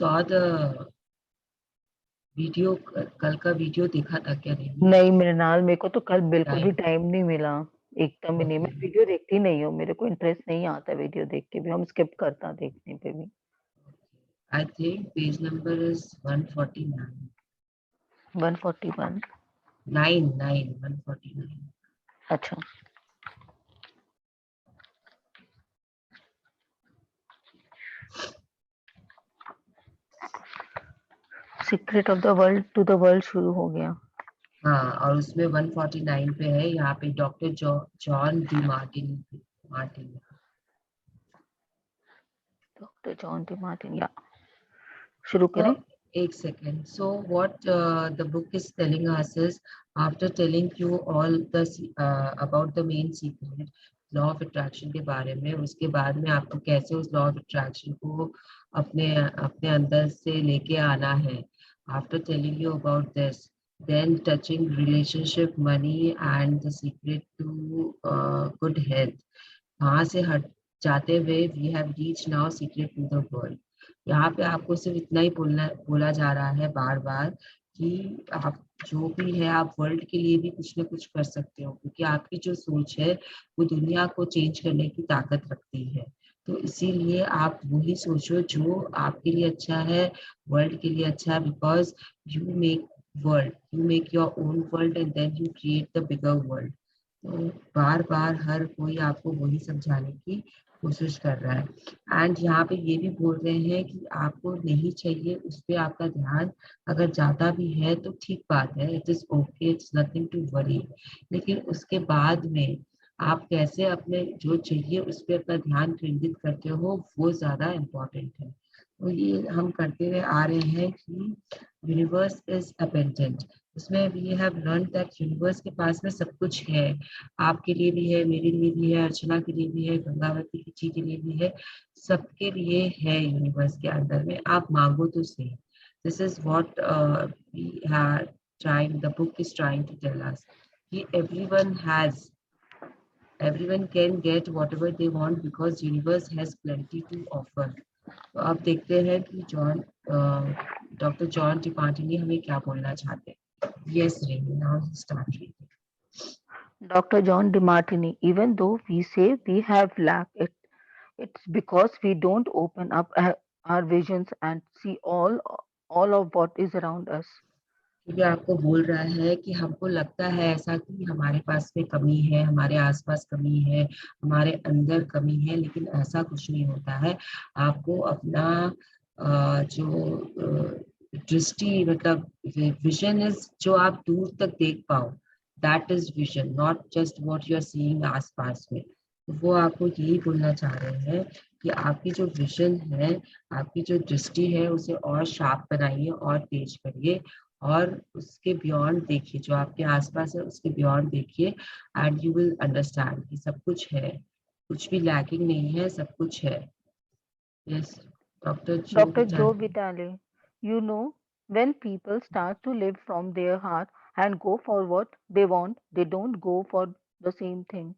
saw the video, कल का video देखा था क्या? नहीं नहीं मृणाल, मेरे को तो कल बिल्कुल भी टाइम। टाइम नहीं मिला, एकदम ही नहीं। मैं ओके, वीडियो देखती नहीं हूँ, मेरे को इंटरेस्ट नहीं आता वीडियो देख के भी, हम स्किप करता देखने पे भी। I think page number is 149। 141। 149। अच्छा। Secret of the world to the world शुरू हो गया। हाँ, और उसमें 149 पे है, यहाँ पे doctor John D Martin. Martin. Doctor John D Martin, या शुरू So, करें? एक second. So what the book is telling us is, after telling you all the about the main secret, law of attraction के बारे में, उसके बाद में आपको कैसे उस लॉ ऑफ अट्रैक्शन को अपने अपने अंदर से लेके आना है। After telling you about this, then touching relationship, money and the secret to good health, वहां से हट जाते हुए we have reach now secret to the world. यहाँ पे आपको सिर्फ इतना ही बोला जा रहा है बार बार कि आप जो भी है, आप वर्ल्ड के लिए भी कुछ ना कुछ कर सकते हो, क्योंकि आपकी जो सोच है वो दुनिया को चेंज करने की ताकत रखती है। तो इसीलिए आप वही सोचो जो आपके लिए अच्छा है, वर्ल्ड के लिए अच्छा है, because you make your own world and then you create the bigger world. तो बार बार हर कोई आपको वही समझाने की कोशिश कर रहा है। एंड यहाँ पे ये भी बोल रहे हैं कि आपको नहीं चाहिए उस पर आपका ध्यान, अगर ज्यादा भी है तो ठीक बात है, it is okay, it's nothing to worry. लेकिन उसके बाद में आप कैसे अपने जो चाहिए उस पर अपना ध्यान केंद्रित करते हो, वो ज्यादा इम्पोर्टेंट है। तो ये हम करते हुए आ रहे हैं कि यूनिवर्स इज अबेंडेंट। इसमें we have learn that universe के पास में सब कुछ है, आपके लिए भी है, मेरे लिए भी है, अर्चना के लिए भी है, गंगावती जी के लिए भी है, सबके लिए है यूनिवर्स के अंदर में। आप मांगो तो सही। This is what we are trying, the book is trying to tell us कि everyone can get whatever they want because universe has plenty to offer। तो अब देखते हैं कि डॉक्टर जॉन टिपाटिनी हमें क्या बोलना चाहते हैं। Yes Renee, now start reading. Dr. John DeMartini, even though we say we have lack it, it's because we don't open up our visions and see all of what is around us. क्योंकि आपको बोल रहा है कि हमको लगता है ऐसा कि हमारे पास में कमी है, हमारे आसपास कमी है, हमारे अंदर कमी है, लेकिन ऐसा कुछ नहीं होता है। आपको अपना जो दृष्टि, मतलब विजन इज, जो आप दूर तक देख पाओ, that is vision, not just what you are seeing आसपास में। तो वो आपको यही बोलना चाह रहे हैं कि आपकी जो विजन है, आपकी जो दृष्टि है, उसे और शार्प बनाइए और तेज करिए, और उसके बियॉन्ड देखिए, जो आपके आसपास है उसके बियॉन्ड देखिए, एंड यू विल अंडरस्टैंड कि सब कुछ है, कुछ भी लैकिंग नहीं है, सब कुछ है। यस, डॉक्टर जो Dr. Vital. Joe Vitale, when people start to live from their heart and go for what they want, they don't go for the same thing.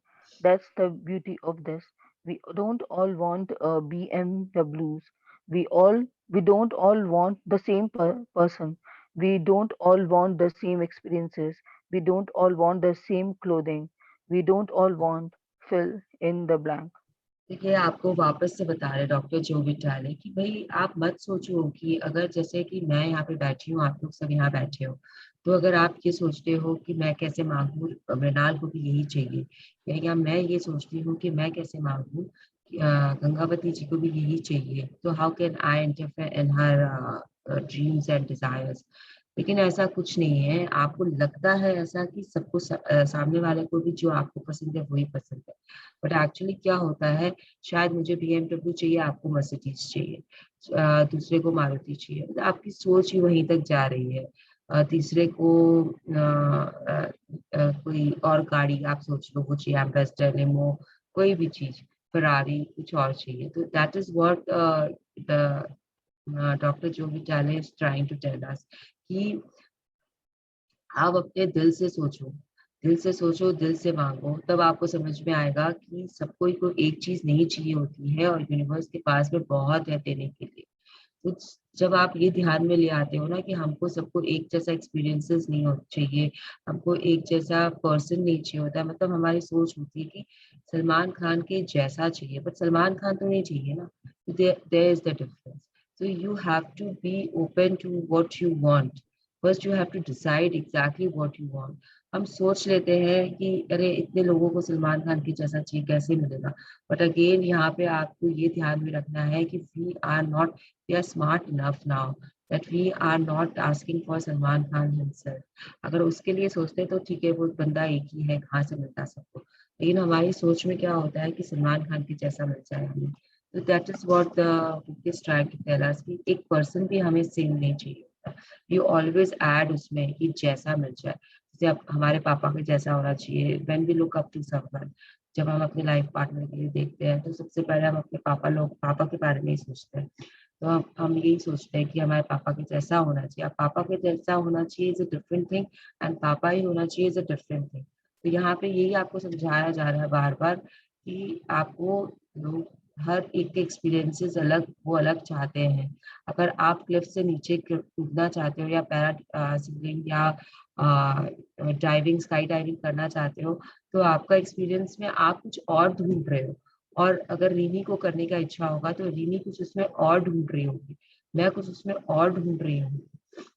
That's the beauty of this. We don't all want BMWs. We don't all want the same person. We don't all want the same experiences. We don't all want the same clothing. We don't all want fill in the blank. देखिए, आपको वापस से बता रहे doctor जो vital कि भाई आप मत सोचो कि अगर जैसे कि मैं यहाँ पे बैठी हूँ, आप लोग सब यहाँ बैठे हो, तो अगर आप ये सोचते हो कि मैं कैसे मांगू, मृणाल को भी यही चाहिए, या मैं ये सोचती हूँ कि मैं कैसे मांगू, गंगावती जी को भी यही चाहिए, तो how can I interfere in her dreams and desires. लेकिन ऐसा कुछ नहीं है। आपको लगता है ऐसा कि सबको सामने वाले को भी जो आपको पसंद है वही पसंद है, बट एक्चुअली क्या होता है, शायद मुझे बीएमडब्ल्यू चाहिए, आपको मर्सिडीज चाहिए, दूसरे को मारुति चाहिए, मतलब आपकी सोच ही वहीं तक जा रही है। तीसरे को कोई और गाड़ी आप सोच लो, कुछ एम्बेसडर, लेमो, कोई भी चीज, फरारी, कुछ और चाहिए। तो that is what the doctor Joe Vitale is trying to tell us कि आप अपने दिल से सोचो, दिल से सोचो, दिल से मांगो, तब आपको समझ में आएगा कि सबको को एक चीज नहीं चाहिए होती है, और यूनिवर्स के पास में बहुत है देने के लिए। तो जब आप ये ध्यान में ले आते हो ना कि हमको सबको एक जैसा एक्सपीरियंसेस नहीं हो चाहिए, हमको एक जैसा पर्सन नहीं चाहिए होता है, मतलब हमारी सोच होती है कि सलमान खान के जैसा चाहिए, बट सलमान खान तो नहीं चाहिए ना। There is the difference. So you have to be open to what you want. First, you have to decide exactly what you want. हम सोच लेते हैं कि अरे इतने लोगों को सलमान खान की जैसा चाहिए, कैसे मिलेगा। बट अगेन यहाँ पे आपको ये ध्यान में रखना है कि we are smart enough now that we are not asking for Salman Khan himself. अगर उसके लिए सोचते हैं तो ठीक है, वो बंदा एक ही है, कहाँ से मिलता सबको। लेकिन हमारी सोच में क्या होता है कि सलमान खान के जैसा मिल जाए हमें। तो that is what the book is trying to tell us कि एक पर्सन भी हमें सेम नहीं चाहिए होता। यू ऑलवेज ऐड उसमें कि जैसा मिल जाए। जैसे अब हमारे पापा के जैसा होना चाहिए। When we look up to someone, जब हम अपने लाइफ पार्टनर के लिए देखते हैं तो सबसे पहले हम अपने पापा के बारे में ही सोचते हैं। तो हम यही सोचते हैं कि हमारे पापा के जैसा होना चाहिए। अब पापा के जैसा होना चाहिए is a different thing, and पापा ही होना चाहिए इज अ डिफरेंट थिंग। तो यहाँ पे यही आपको समझाया जा रहा है बार बार कि आपको लोग हर एक के एक्सपीरियंसेस अलग, वो अलग चाहते हैं। अगर आप क्लिफ से नीचे कूदना चाहते हो या पैरा सिलिंग या ड्राइविंग स्काई डाइविंग करना चाहते हो, तो आपका एक्सपीरियंस में आप कुछ और ढूंढ रहे हो। और अगर रीनी को करने का इच्छा होगा तो रीनी कुछ उसमें और ढूंढ रही होगी, मैं कुछ उसमें और ढूंढ रही हूँ।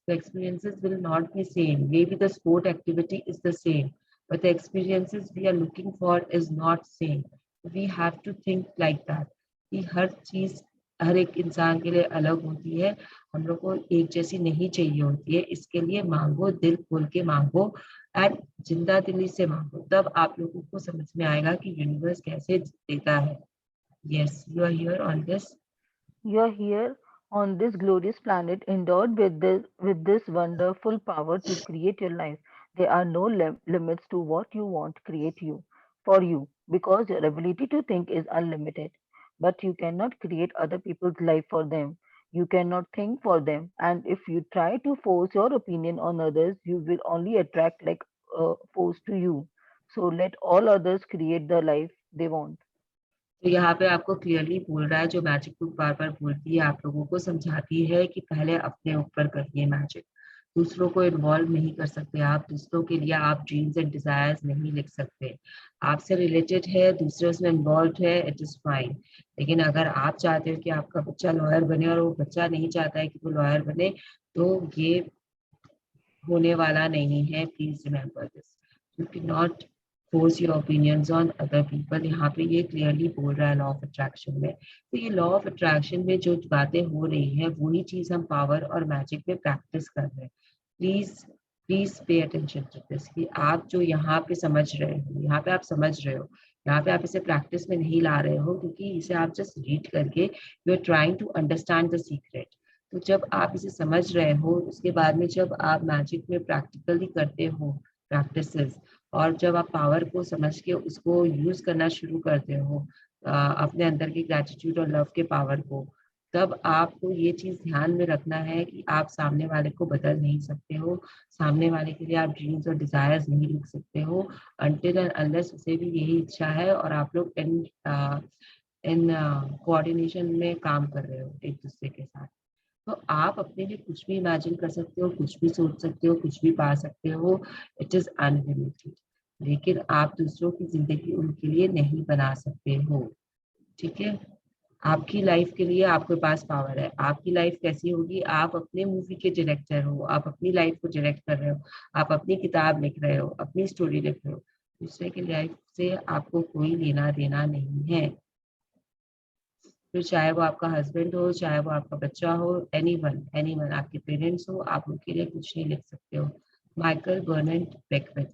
The experiences will not be same. Maybe the sport activity is the same, but the experiences we are looking for is not same. We have to think like that. कि हर चीज हर एक इंसान के लिए अलग होती है। हम लोग को एक जैसी नहीं चाहिए होती है। इसके लिए मांगो, दिल खोल के मांगो एंड जिंदा दिली से मांगो, तब आप लोगों को समझ में आएगा कि यूनिवर्स कैसे देता है। Yes, you are here on this. You are here on this glorious planet endowed with this wonderful power to create your life. There are no limits to what you want create you for you because your ability to think is unlimited. But you cannot create other people's life for them. You cannot think for them. And if you try to force your opinion on others, you will only attract like force to you. So let all others create the life they want. तो यहाँ पे आपको clearly बोल रहा है, जो magic book बार बार बोलती है, आप लोगों को समझाती है कि पहले अपने ऊपर करिए मैजिक। दूसरों को इन्वॉल्व नहीं कर सकते आप, दूसरों के लिए आप ड्रीम्स एंड डिजायर्स नहीं लिख सकते। आपसे रिलेटेड है, दूसरे उसमें इन्वॉल्व है, इट इज फाइन। लेकिन अगर आप चाहते हो कि आपका बच्चा लॉयर बने और वो बच्चा नहीं चाहता है कि वो लॉयर बने, तो ये होने वाला नहीं है। Please remember this. You can not force your opinions on other people. यहाँ पे ये क्लियरली बोल रहा है लॉ ऑफ अट्रैक्शन में। तो ये लॉ ऑफ अट्रैक्शन में जो बातें हो रही हैं वही चीज हम पावर और मैजिक में प्रैक्टिस कर रहे हैं। Please please pay attention to this कि आप जो यहाँ पे समझ रहे हो, यहाँ पे आप समझ रहे हो, यहाँ पे आप इसे प्रैक्टिस में नहीं ला रहे हो, क्योंकि इसे आप जस्ट रीड करके you are trying to understand the secret. तो जब आप इसे समझ रहे हो, उसके बाद में जब आप मैजिक में प्रैक्टिकली करते हो प्रैक्टिसेस, और जब आप पावर को समझ के उसको यूज करना शुरू करते हो, अपने अंदर की ग्रेटिट्यूड और लव के पावर को, तब आपको ये चीज ध्यान में रखना है कि आप सामने वाले को बदल नहीं सकते हो। सामने वाले के लिए आप ड्रीम्स और डिजायर्स नहीं लिख सकते हो अनटिल एंड अनलेस उसे भी यही इच्छा है और आप लोग इन कोऑर्डिनेशन में काम कर रहे हो एक दूसरे के साथ। तो आप अपने लिए कुछ भी इमेजिन कर सकते हो, कुछ भी सोच सकते हो, कुछ भी पा सकते हो। It is unlimited. लेकिन आप दूसरों की जिंदगी उनके लिए नहीं बना सकते हो। ठीक है। आपकी लाइफ के लिए आपके पास पावर है। आपकी लाइफ कैसी होगी, आप अपने मूवी के डायरेक्टर हो, आप अपनी लाइफ को डायरेक्ट कर रहे हो, आप अपनी किताब लिख रहे हो, अपनी स्टोरी लिख रहे हो। दूसरे की लाइफ से आपको कोई लेना देना नहीं है। फिर चाहे वो आपका हस्बैंड हो, चाहे वो आपका बच्चा हो, एनीवन आपके पेरेंट्स हो, आप उनके लिए कुछ नहीं लिख सकते हो। Michael Bernard Beckwith.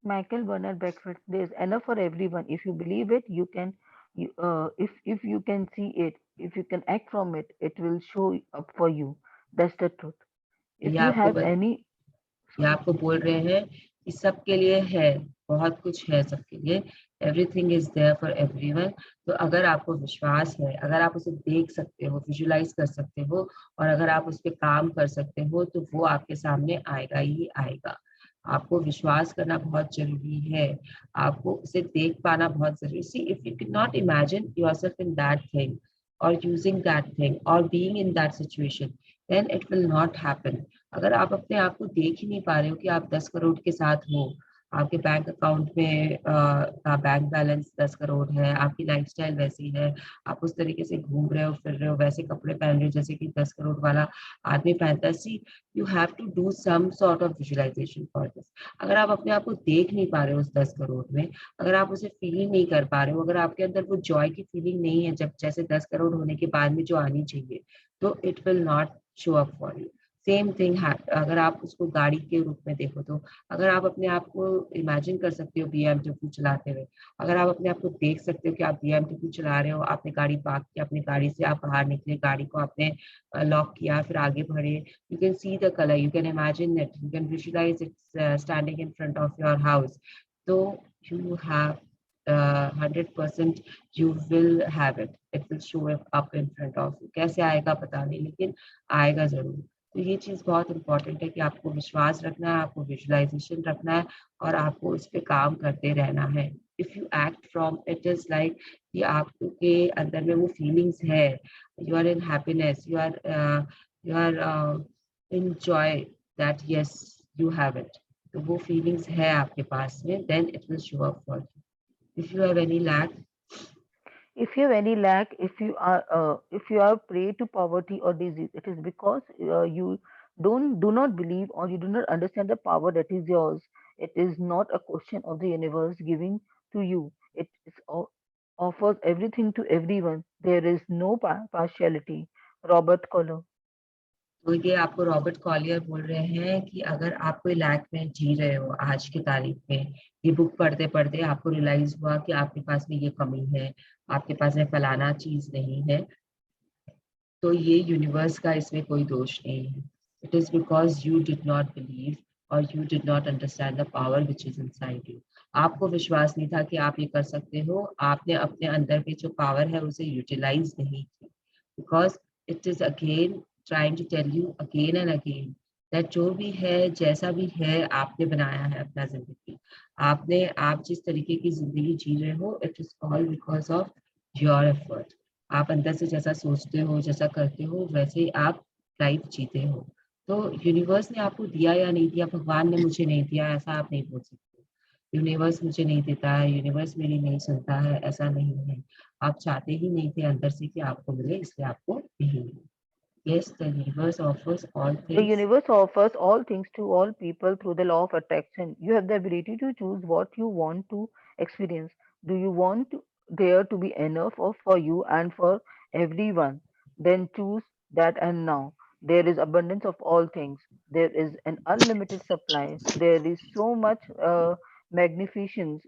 Michael Bernard Beckford, there is enough for everyone. If you believe it, you can. If you can see it, if you can act from it, it will show up for you. That's the truth. ये If you आपको have any, ये sorry, आपको बोल रहे हैं कि सबके लिए है, बहुत कुछ है सबके लिए। Everything is there for everyone. तो अगर आपको विश्वास है, अगर आप उसे देख सकते हो, विजुलाइज कर सकते हो, और अगर आप उस पर काम कर सकते हो, तो वो आपके सामने आएगा ही आएगा। आपको विश्वास करना बहुत जरूरी है। आपको उसे देख पाना बहुत जरूरी। सी if you can not imagine yourself in that thing, or using that thing or being in that situation, then it will not happen. अगर आप अपने आप को देख ही नहीं पा रहे हो कि आप 10 करोड़ के साथ हो, आपके बैंक अकाउंट में बैंक बैलेंस 10 करोड़ है, आपकी लाइफस्टाइल वैसी है, आप उस तरीके से घूम रहे हो फिर रहे हो, वैसे कपड़े पहन रहे हो जैसे कि 10 करोड़ वाला आदमी पहनता है, see you have to do some sort of visualisation for this. अगर आप अपने आप को देख नहीं पा रहे हो उस 10 करोड़ में, अगर आप उसे फील नहीं कर पा रहे हो, अगर आपके अंदर वो जॉय की फीलिंग नहीं है जब जैसे 10 करोड़ होने के बाद में जो आनी चाहिए, तो it will not show up for you. Same thing है अगर आप उसको गाड़ी के रूप में देखो तो, अगर आप अपने आप को इमेजिन कर सकते हो बीएमडब्ल्यू चलाते हुए, अगर आप अपने आप को देख सकते हो कि आप बीएमडब्ल्यू चला रहे हो, आपने गाड़ी पार्क की, अपनी गाड़ी से आप बाहर निकले, गाड़ी को आपने लॉक किया, फिर आगे बढ़े, you can see the color, you can imagine it, you can visualize it standing in front of your house. So you have 100% you will have it, it will show up in front of you। कैसे आएगा पता नहीं, लेकिन आएगा जरूर। तो ये चीज बहुत इंपॉर्टेंट है कि आपको विश्वास रखना है, आपको विजुअलाइजेशन रखना है, और आपको उस पर काम करते रहना है। If you act from it is like कि आपके अंदर में वो फीलिंग्स है, you are in happiness, you are in joy that yes you have it, तो वो feelings है आपके पास में, then it will show up for you। if you have any lack, If you have any lack, if you are prey to poverty or disease, it is because you don't do not believe or you do not understand the power that is yours. It is not a question of the universe giving to you. It is offers everything to everyone. There is no partiality. Robert Collar. तो ये आपको Robert Collier बोल रहे हैं कि अगर आप कोई लैक में जी रहे हो आज की तारीख में, ये बुक पढ़ते पढ़ते आपको रियलाइज हुआ कि आपके पास में ये कमी है, आपके पास में फलाना चीज नहीं है, तो ये यूनिवर्स का इसमें कोई दोष नहीं है। It is because you did not believe और you did not understand the power which is inside you. आपको विश्वास नहीं था कि आप ये कर सकते हो, आपने अपने अंदर की जो पावर है उसे यूटिलाइज नहीं की, because it is again trying to tell you again and again that जो भी है जैसा भी है आपने बनाया है अपना जिंदगी, आपने आप जिस तरीके की जिंदगी जी रहे हो, it is all because of your effort. आप अंदर से जैसा सोचते हो जैसा करते हो वैसे ही आप लाइफ जीते हो। तो यूनिवर्स ने आपको दिया या नहीं दिया, भगवान ने मुझे नहीं दिया ऐसा आप नहीं बोल सकते, यूनिवर्स मुझे नहीं देता है, यूनिवर्स मेरी नहीं सुनता है, ऐसा नहीं है। आप चाहते ही नहीं थे अंदर से कि आपको मिले, इसलिए आपको नहीं मिले। Yes, the universe offers all The things. universe offers all things to all people through the law of attraction. You have the ability to choose what you want to experience. Do you want there to be enough of for you and for everyone? Then choose that and now. There is abundance of all things. There is an unlimited supply. There is so much magnificence.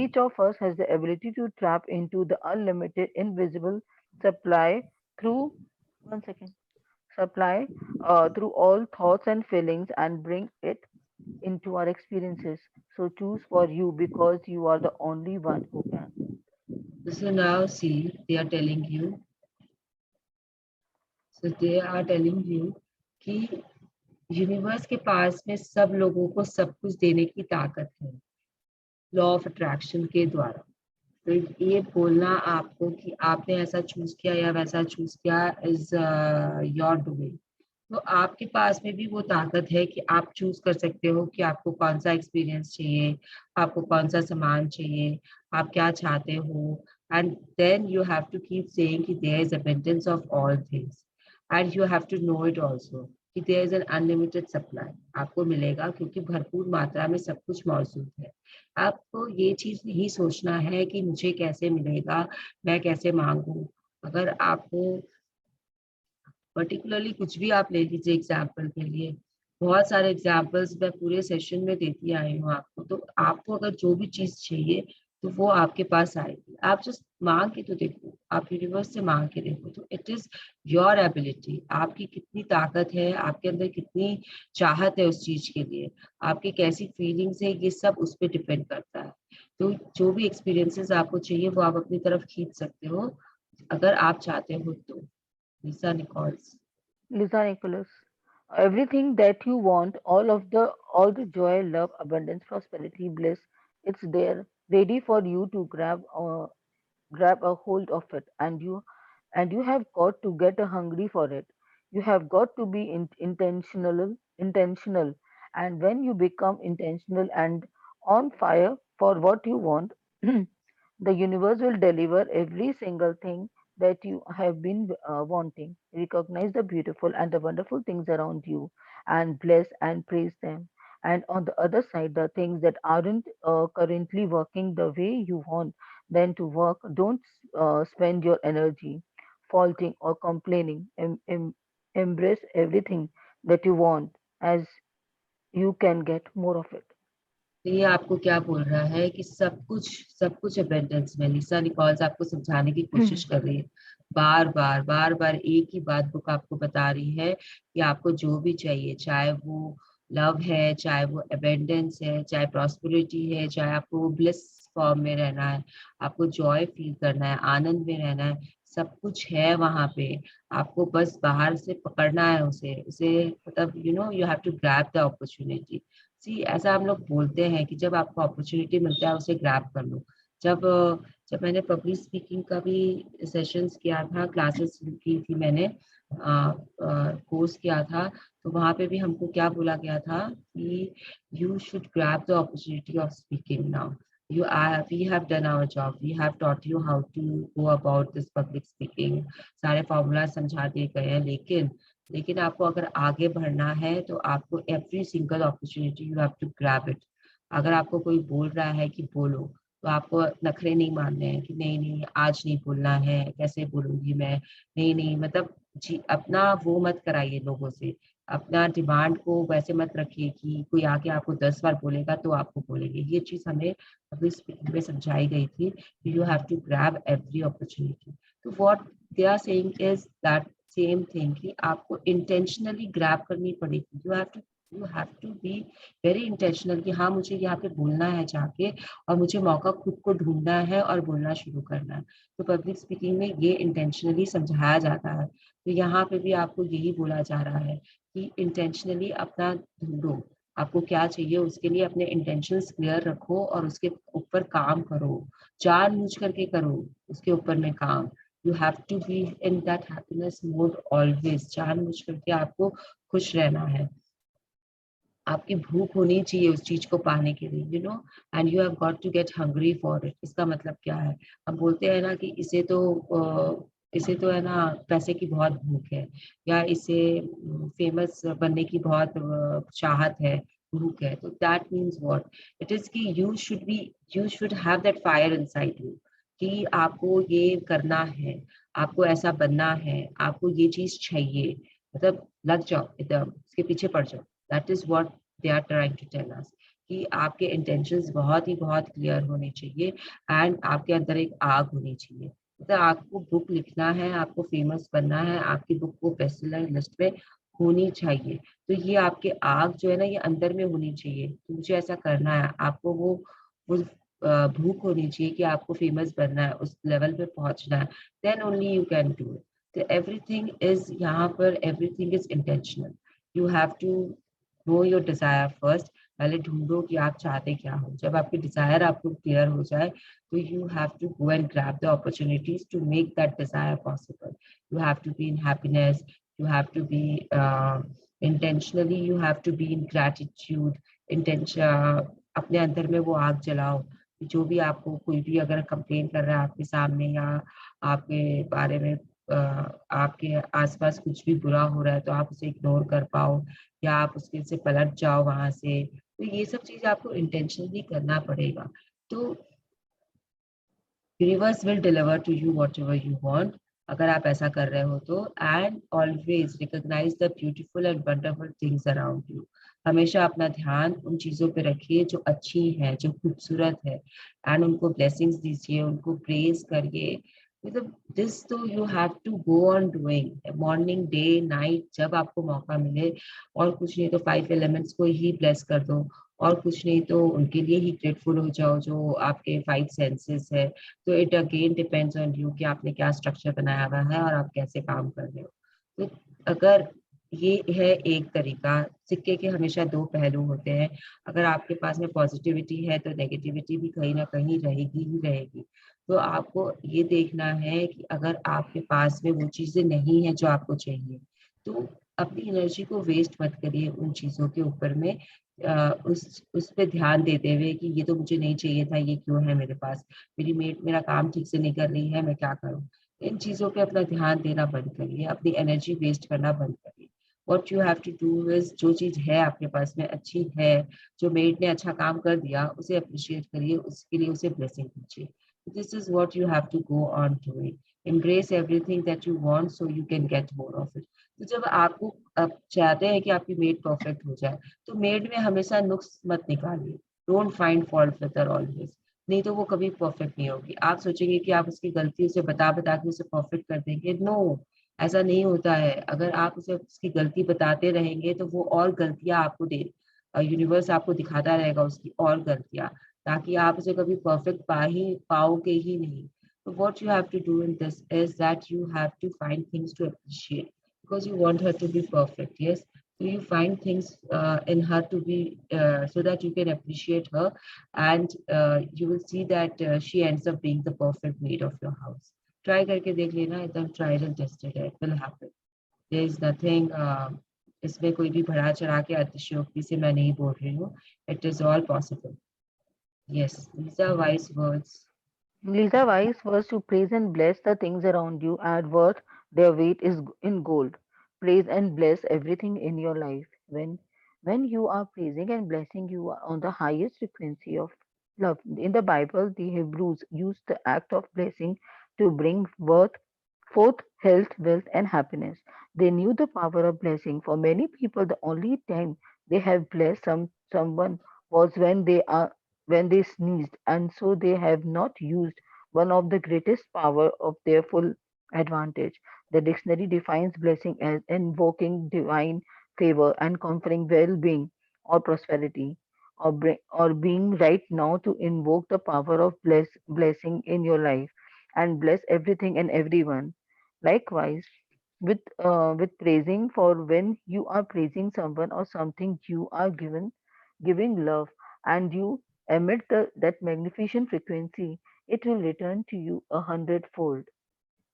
Each of us has the ability to tap into the unlimited invisible supply through one second supply through all thoughts and feelings and bring it into our experiences. So choose for you because you are the only one who can. So now see, they are telling you, so they are telling you कि universe के पास में सब लोगों को सब कुछ देने की ताकत है, लॉ ऑफ अट्रैक्शन के द्वारा। तो ये बोलना आपको कि आपने ऐसा चूज किया या वैसा चूज किया इज योर डूइंग। तो आपके पास में भी वो ताकत है कि आप चूज कर सकते हो कि आपको कौन सा एक्सपीरियंस चाहिए, आपको कौन सा सामान चाहिए, आप क्या चाहते हो। And then you have to keep saying कि there is abundance of all things, and you have to know it also कि there is an unlimited supply. आपको मिलेगा क्योंकि भरपूर मात्रा में सब कुछ मौजूद है। आपको ये चीज नहीं सोचना है कि मुझे कैसे मिलेगा, मैं कैसे मांगू। अगर आपको पर्टिकुलरली कुछ भी आप ले लीजिए एग्जाम्पल के लिए, बहुत सारे एग्जाम्पल्स मैं पूरे सेशन में देती आई हूँ आपको। तो आपको अगर जो भी चीज चाहिए तो वो आपके पास आएगी, आप जस्ट मांग के तो देखो, आप यूनिवर्स से मांग के देखो। तो इट इज योर एबिलिटी, आपकी कितनी ताकत है, आपके अंदर कितनी चाहत है उस चीज के लिए, आपकी कैसी फीलिंग्स है, ये सब उस पर डिपेंड करता है। तो जो भी एक्सपीरियंसेस आपको चाहिए वो आप अपनी तरफ खींच सकते हो, अगर आप चाहते हो तो। Lisa Nichols। Lisa Nicholas. Everything that you want, all the joy, love, abundance, prosperity, bliss, it's there, ready for you to grab a hold of it. And you and you have got to get hungry for it. You have got to be intentional, and when you become intentional and on fire for what you want, the universe will deliver every single thing that you have been wanting. Recognize the beautiful and the wonderful things around you and bless and praise them. And on the other side, the things that aren't currently working the way you want them to work, don't spend your energy faulting or complaining. Embrace everything that you want as you can get more of it. तो ये आपको क्या बोल रहा है कि सब कुछ अबेंडेंस में, लिसा निकोल्स आपको समझाने की कोशिश कर रही है। बार बार एक ही बात बुक आपको बता रही है कि आपको जो भी चाहिए, चाहे वो लव है, चाहे वो अबेंडेंस है, चाहे प्रॉस्पेरिटी है, चाहे आपको वो ब्लिस फॉर्म में रहना है, आपको जॉय फील करना है, आनंद में रहना है, सब कुछ है वहां पे। आपको बस बाहर से पकड़ना है उसे उसे मतलब you have to grab the opportunity. See ऐसा हम लोग बोलते हैं कि जब आपको अपॉर्चुनिटी मिलता है उसे ग्रैब कर लो। जब जब मैंने पब्लिक स्पीकिंग का भी सेशंस किया था, क्लासेस की थी मैंने, कोर्स किया था, तो वहां पे भी हमको क्या बोला गया था कि you should grab the opportunity of speaking now. We have done our job. We have taught you how to go about this public speaking. सारे फॉर्मूला समझा दिए गए हैं, लेकिन आपको अगर आगे बढ़ना है तो आपको every single opportunity you have to grab it. अगर आपको कोई बोल रहा है कि बोलो, तो आपको नखरे नहीं मारने हैं कि नहीं नहीं आज नहीं बोलना है, कैसे बोलूंगी मैं, नहीं नहीं मतलब जी अपना वो मत कराइए लोगों से। अपना डिमांड को वैसे मत रखिए कि कोई आके आपको 10 बार बोलेगा तो आपको बोलेंगे। ये चीज हमें अभी स्पीकिंग में समझाई गई थी, you have to grab every opportunity. तो what they are saying is that same thing कि आपको इंटेंशनली ग्रैब करनी पड़ेगी। You have to be very intentional कि हाँ मुझे यहाँ पे बोलना है जाके, और मुझे मौका खुद को ढूंढना है और बोलना शुरू करना है। तो पब्लिक स्पीकिंग में ये इंटेंशनली समझाया जाता है। तो यहाँ पे भी आपको यही बोला जा रहा है कि इंटेंशनली अपना ढूंढो, आपको क्या चाहिए, उसके लिए अपने इंटेंशंस क्लियर रखो और उसके ऊपर काम करो, जानबूझ करके करो उसके ऊपर में काम। You have to be in that happiness mode always. जानबूझ करके आपको खुश रहना है, आपकी भूख होनी चाहिए उस चीज को पाने के लिए, and you have got to get hungry for it. इसका मतलब क्या है? हम बोलते हैं ना कि इसे तो है ना पैसे की बहुत भूख है, या इसे फेमस बनने की बहुत चाहत है, भूख है। तो that means what it is कि you should have that fire inside you कि आपको ये करना है, आपको ऐसा बनना है, आपको ये चीज चाहिए। मतलब लग जाओ एकदम, इसके पीछे पड़ जाओ। That is what they are trying to tell us कि आपके इंटेंशंस बहुत क्लियर होने चाहिए, एंड आपके अंदर एक आग होनी चाहिए। मतलब आपको बुक लिखना है, आपको फेमस बनना है, आपकी बुक को बेस्टसेलर लिस्ट पे होनी चाहिए। तो ये आपके आग जो है ना, ये अंदर में होनी चाहिए कि मुझे ऐसा करना है। आपको वो भूख होनी चाहिए कि आपको फेमस बनना है, उस लेवल पे पहुंचना है। Then only you can do it. तो एवरीथिंग इज यहाँ पर, everything is intentional. You have to know your desire first. पहले ढूंढो कि आप चाहते क्या हो। जब आपकी डिजायर आपको क्लियर हो जाए, तो you have to go and grab the opportunities to make that desire possible. You have to be in happiness, you have to be intentionally, you have to be in gratitude. Intention अपने अंदर में वो आग जलाओ। जो भी आपको कोई भी अगर कंप्लेन कर रहा है आपके सामने, या आपके बारे में आपके आसपास कुछ भी बुरा हो रहा है, तो आप उसे इग्नोर कर पाओ, या आप उसके से पलट जाओ वहां से। तो ये सब चीज आपको इंटेंशनली करना पड़ेगा। तो universe will deliver to you whatever you want, अगर आप ऐसा कर रहे हो तो। And always recognise the beautiful and wonderful things around you. हमेशा अपना ध्यान उन चीजों पे रखिए जो अच्छी है, जो खूबसूरत है, एंड उनको ब्लेसिंग्स दीजिए, उनको प्रेज करिए। मतलब दिस तो you have to go on doing morning day night, जब आपको मौका मिले। और कुछ नहीं तो 5 एलिमेंट्स को ही ब्लेस कर दो, और कुछ नहीं तो उनके लिए ही ग्रेटफुल हो जाओ जो आपके 5 सेंसेस है। तो it again depends on you कि आपने क्या स्ट्रक्चर बनाया हुआ है और आप कैसे काम कर रहे हो। तो अगर ये है एक तरीका, सिक्के के हमेशा दो पहलू होते हैं। अगर आपके पास में पॉजिटिविटी है तो नेगेटिविटी भी कहीं ना कहीं रहेगी ही रहेगी। तो आपको ये देखना है कि अगर आपके पास में वो चीजें नहीं है जो आपको चाहिए, तो अपनी एनर्जी को वेस्ट मत करिए उन चीजों के ऊपर में, उस पे ध्यान देते हुए कि ये तो मुझे नहीं चाहिए था, ये क्यों है मेरे पास, मेरी मेट मेरा काम ठीक से नहीं कर रही है, मैं क्या करूँ। इन चीजों पे अपना ध्यान देना बंद करिए, अपनी एनर्जी वेस्ट करना बंद करिए। What you have to do is, जो चीज है आपके पास में अच्छी है, जो मेट ने अच्छा काम कर दिया, उसे अप्रिशिएट करिए, उसके लिए उसे ब्लेसिंग दीजिए। This is what you have to go on doing. embrace everything that you want so you can get more of it। तो जब आपको, आप चाहते हैं कि आपकी मेड परफेक्ट हो जाए, तो मेड में हमेशा नुक्स मत निकालिए। Don't find fault with her always, नहीं तो वो कभी परफेक्ट नहीं होगी। आप सोचेंगे कि आप उसकी गलती उसे बता बता के उसे परफेक्ट कर देंगे, नो, ऐसा नहीं होता है। अगर आप उसे उसकी गलती बताते रहेंगे तो वो और गलतियां आपको दे, यूनिवर्स आपको दिखाता रहेगा उसकी और गलतियां, ताकि आप उसे कभी परफेक्ट पाओगे ही नहीं। So what you have to do in this is that you have to find things to appreciate because you want her to be perfect. Yes, so you find things in her to be so that you can appreciate her, and you will see that she ends up being the perfect maid of your house. Try करके देख लेना, एकदम tried and tested है, it will happen. There is nothing, इसमें कोई भी बढ़ा चढ़ा के अतिशयोक्ति से मैं नहीं बोल रही हूँ. It is all possible. Yes, these are wise words. Lisa Weiss was to praise and bless the things around you at worth their weight is in gold. Praise and bless everything in your life. When you are praising and blessing, you are on the highest frequency of love. In the Bible, the Hebrews used the act of blessing to bring forth health, wealth, and happiness. They knew the power of blessing. For many people, the only time they have blessed someone was when they sneezed, and so they have not used one of the greatest power of their full advantage. The dictionary defines blessing as invoking divine favor and conferring well-being or prosperity, or being right now to invoke the power of blessing in your life and bless everything and everyone. Likewise, with praising, for when you are praising someone or something, you are giving love, and you emit that magnificent frequency, it will return to you 100-fold.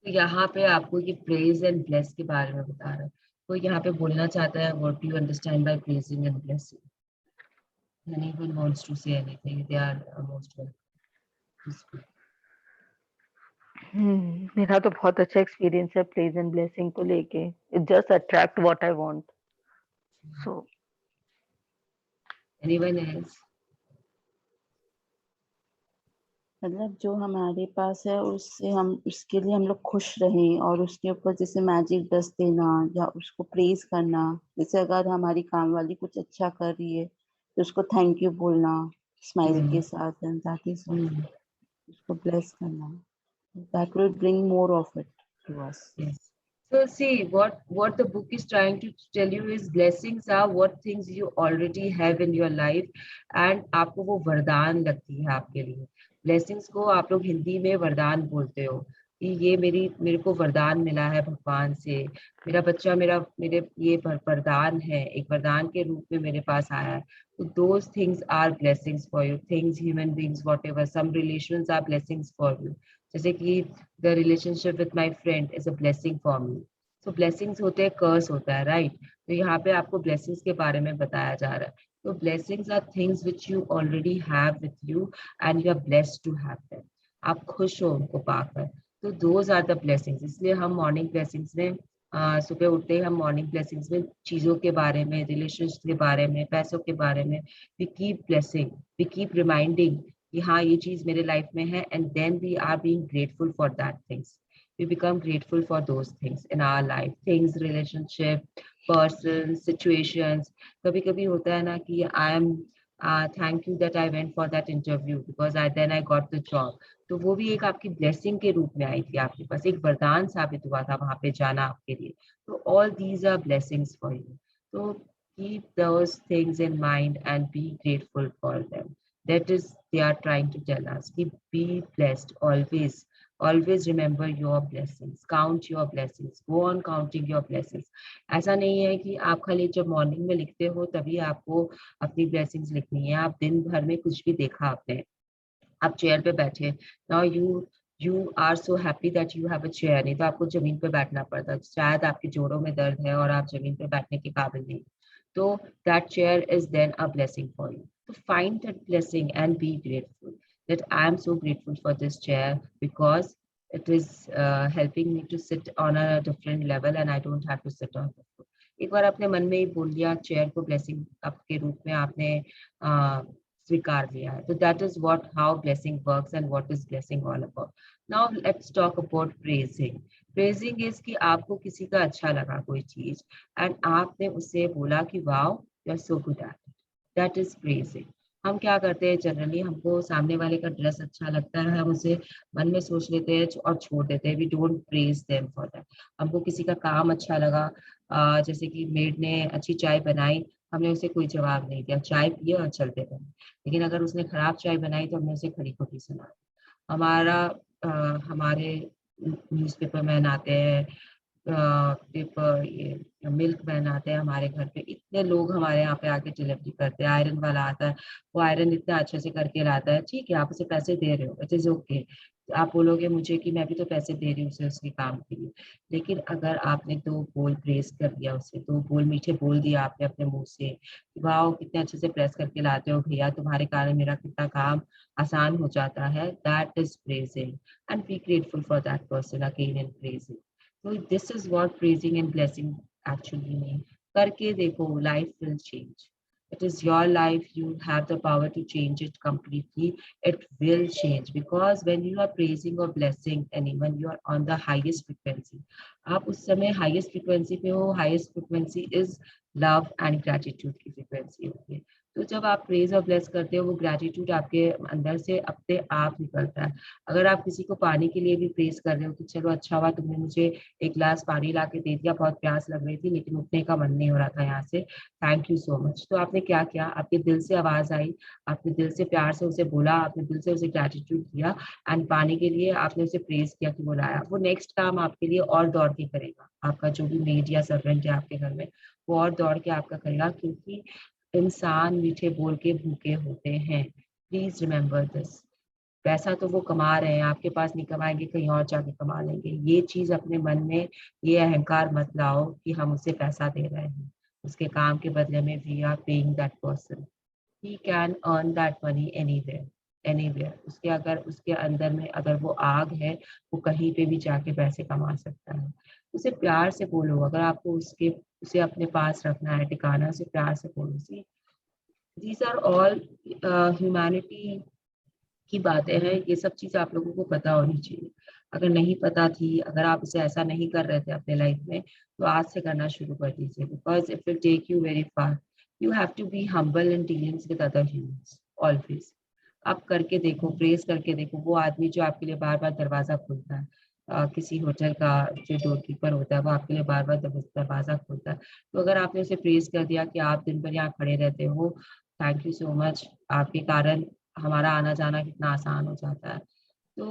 तो यहाँ पे आपको ये praise and bless के बारे में बता रहा है। तो यहाँ पे बोलना चाहता है, what do you understand by praising and blessing? Anyone wants to say anything, they are most welcome. मेरा तो बहुत अच्छा एक्सपीरियंस है प्रेज एंड ब्लेसिंग को लेके। It just attract what I want. So anyone else? मतलब जो हमारे पास है उससे हम उसके लिए हम लोग खुश रहें, और उसके ऊपर जैसे मैजिक डस्ट देना या उसको प्रेज करना। जैसे अगर हमारी काम वाली कुछ अच्छा कर रही है तो उसको थैंक यू बोलना स्माइल के साथ, एंड दैट इज उसको ब्लेस करना, that will bring more of it to us. Yes. So see, what the book is trying to tell you is blessings are what things you already have in your life, and आपको वो वरदान लगती है आपके लिए। Blessings को आप लोग हिंदी में वरदान बोलते हो कि ये मेरे को वरदान मिला है भगवान से, मेरा बच्चा मेरे ये वरदान है, एक वरदान के रूप में मेरे पास आया है। तो those things are blessings for you, things, human beings, whatever, some relations are blessings for you। जैसे कि the relationship with my friend is a blessing for me। so blessings होते हैं, curse होता है, right? तो यहाँ पे आपको blessings के बारे में बताया जा रहा है। तो blessings are things which you already have with you and you are blessed to have them। आप खुश हो उनको पाकर, तो those are the blessings। इसलिए हम morning blessings में सुबह उठते ही हम मॉर्निंग ब्लेसिंग्स में चीजों के बारे में, रिलेशंस के बारे में, पैसों के बारे में we keep blessing, we keep reminding कि हाँ ये चीज मेरे लाइफ में है, and then we are being grateful for that things. we become grateful for those things in our life, things, relationship, persons, situations। कभी कभी होता है ना कि I am thank you that I went for that interview because then I got the job। तो वो भी एक आपकी blessing के रूप में आई थी, आपके पास एक वरदान साबित हुआ था वहां पे जाना आपके लिए। तो all these are blessings for you। तो keep those things in mind and be grateful for them। That is, they are trying to tell us, be blessed always। Always remember your blessings, count your blessings, go on counting your blessings। ऐसा नहीं है कि आप खाली जब morning में लिखते हो तभी आपको अपनी blessings लिखनी है। आप दिन भर में कुछ भी देखा आपने, आप चेयर पे बैठे, now you you are so happy that you have a chair, नहीं तो आपको जमीन पे बैठना पड़ता, शायद आपके जोड़ों में दर्द है और आप जमीन पे बैठने के काबिल नहीं, तो that chair is then a blessing for you. तो find that blessing and be grateful that I am so grateful for this chair because it is helping me to sit on a different level and I don't have to sit on the floor. एक बार अपने मन में ही बोल लिया, chair को blessing आपके रूप में आपने स्वीकार लिया है, तो that is what how blessing works and what is blessing all about. Now let's talk about praising. Praising is कि आपको किसी का अच्छा लगा कोई चीज एंड आपने उससे बोला कि wow you are so good at it, that is praising. हम क्या करते हैं जनरली, हमको सामने वाले का ड्रेस अच्छा लगता है, हम उसे मन में सोच लेते हैं और छोड़ देते हैं. We don't praise them for that. हमको किसी का काम अच्छा लगा, जैसे कि मेड ने अच्छी चाय बनाई, हमने उसे कोई जवाब नहीं दिया, चाय पिए और चलते गए. लेकिन अगर उसने खराब चाय बनाई तो हमने उसे खरी खोटी सुना. हमारा हमारे न्यूज़पेपर मैन आते हैं, पेपर ये मिल्क मैन आते हैं हमारे घर पे, इतने लोग हमारे यहाँ पे आके डिलीवरी करते हैं. आयरन वाला आता है, वो आयरन इतना अच्छे से करके लाता है. ठीक है, आप उसे पैसे दे रहे हो, इट इज ओके. आप बोलोगे मुझे कि मैं भी तो पैसे दे रही हूँ उसे उसके काम के लिए. लेकिन अगर आपने 2 बोल प्रेस कर दिया उसे, 2 बोल मीठे बोल दिया आपने अपने मुंह से, वाह कितने अच्छे से प्रेस करके लाते हो भैया, तुम्हारे कारण मेरा कितना काम आसान हो जाता है, that is praising. And be grateful for that person again in praising. So this is what praising and blessing actually mean. करके देखो, life will change. It is your life. You have the power to change it completely. It will change because when you are praising or blessing anyone, you are on the highest frequency. आप उस समय highest frequency पे हो. Highest frequency is love and gratitude की frequency होती है. तो जब आप प्रेज और ब्लेस करते हो, वो ग्रेटिट्यूड आपके अंदर से अपने आप निकलता है. अगर आप किसी को पानी के लिए भी प्रेज कर रहे हो कि चलो अच्छा हुआ तुमने मुझे एक गिलास पानी ला के दे दिया, बहुत प्यास लग रही थी लेकिन उठने का मन नहीं हो रहा था यहाँ से, थैंक यू सो मच. तो आपने क्या किया, आपके दिल से आवाज आई, आपने दिल से प्यार से उसे बोला, आपने दिल से उसे ग्रेटिट्यूड दिया एंड पानी के लिए आपने उसे प्रेज किया कि वो लाया. वो नेक्स्ट काम आपके लिए और दौड़ के करेगा. आपका जो भी मेड या सर्वेंट है आपके घर में, वो और दौड़ के आपका करेगा, क्योंकि इंसान मीठे बोल के भूखे होते हैं. Please remember this. पैसा तो वो कमा रहे हैं, आपके पास नहीं कमाएंगे, कहीं और जाके कमा लेंगे. ये चीज अपने मन में, ये अहंकार मत लाओ कि हम उसे पैसा दे रहे हैं, उसके काम के बदले में we are paying that person. He can earn that money anywhere, anywhere. उसके अगर उसके अंदर में अगर वो आग है, वो कहीं पे भी जाके पैसे कमा सकता है. उसे प्यार से बोलो. अगर आपको उसके उसे अपने पास रखना है, टिकाना है, उसे प्यार से बोलो. See these are all humanity की बातें हैं. ये सब चीज आप लोगों को पता होनी चाहिए. अगर नहीं पता थी, अगर आप इसे ऐसा नहीं कर रहे थे अपने लाइफ में, तो आज से करना शुरू कर दीजिए, because it will take you very far. You have to be humble in dealings with other humans always. आप करके देखो, प्रेस करके देखो. वो आदमी जो आपके लिए बार बार दरवाजा खोलता है, किसी होटल का जो डोरकीपर होता है, वो आपके लिए बार बार दरवाजा खोलता है, तो अगर आपने उसे प्रेस कर दिया कि आप दिन भर यहाँ खड़े रहते हो, थैंक यू सो मच, आपके कारण हमारा आना जाना कितना आसान हो जाता है, तो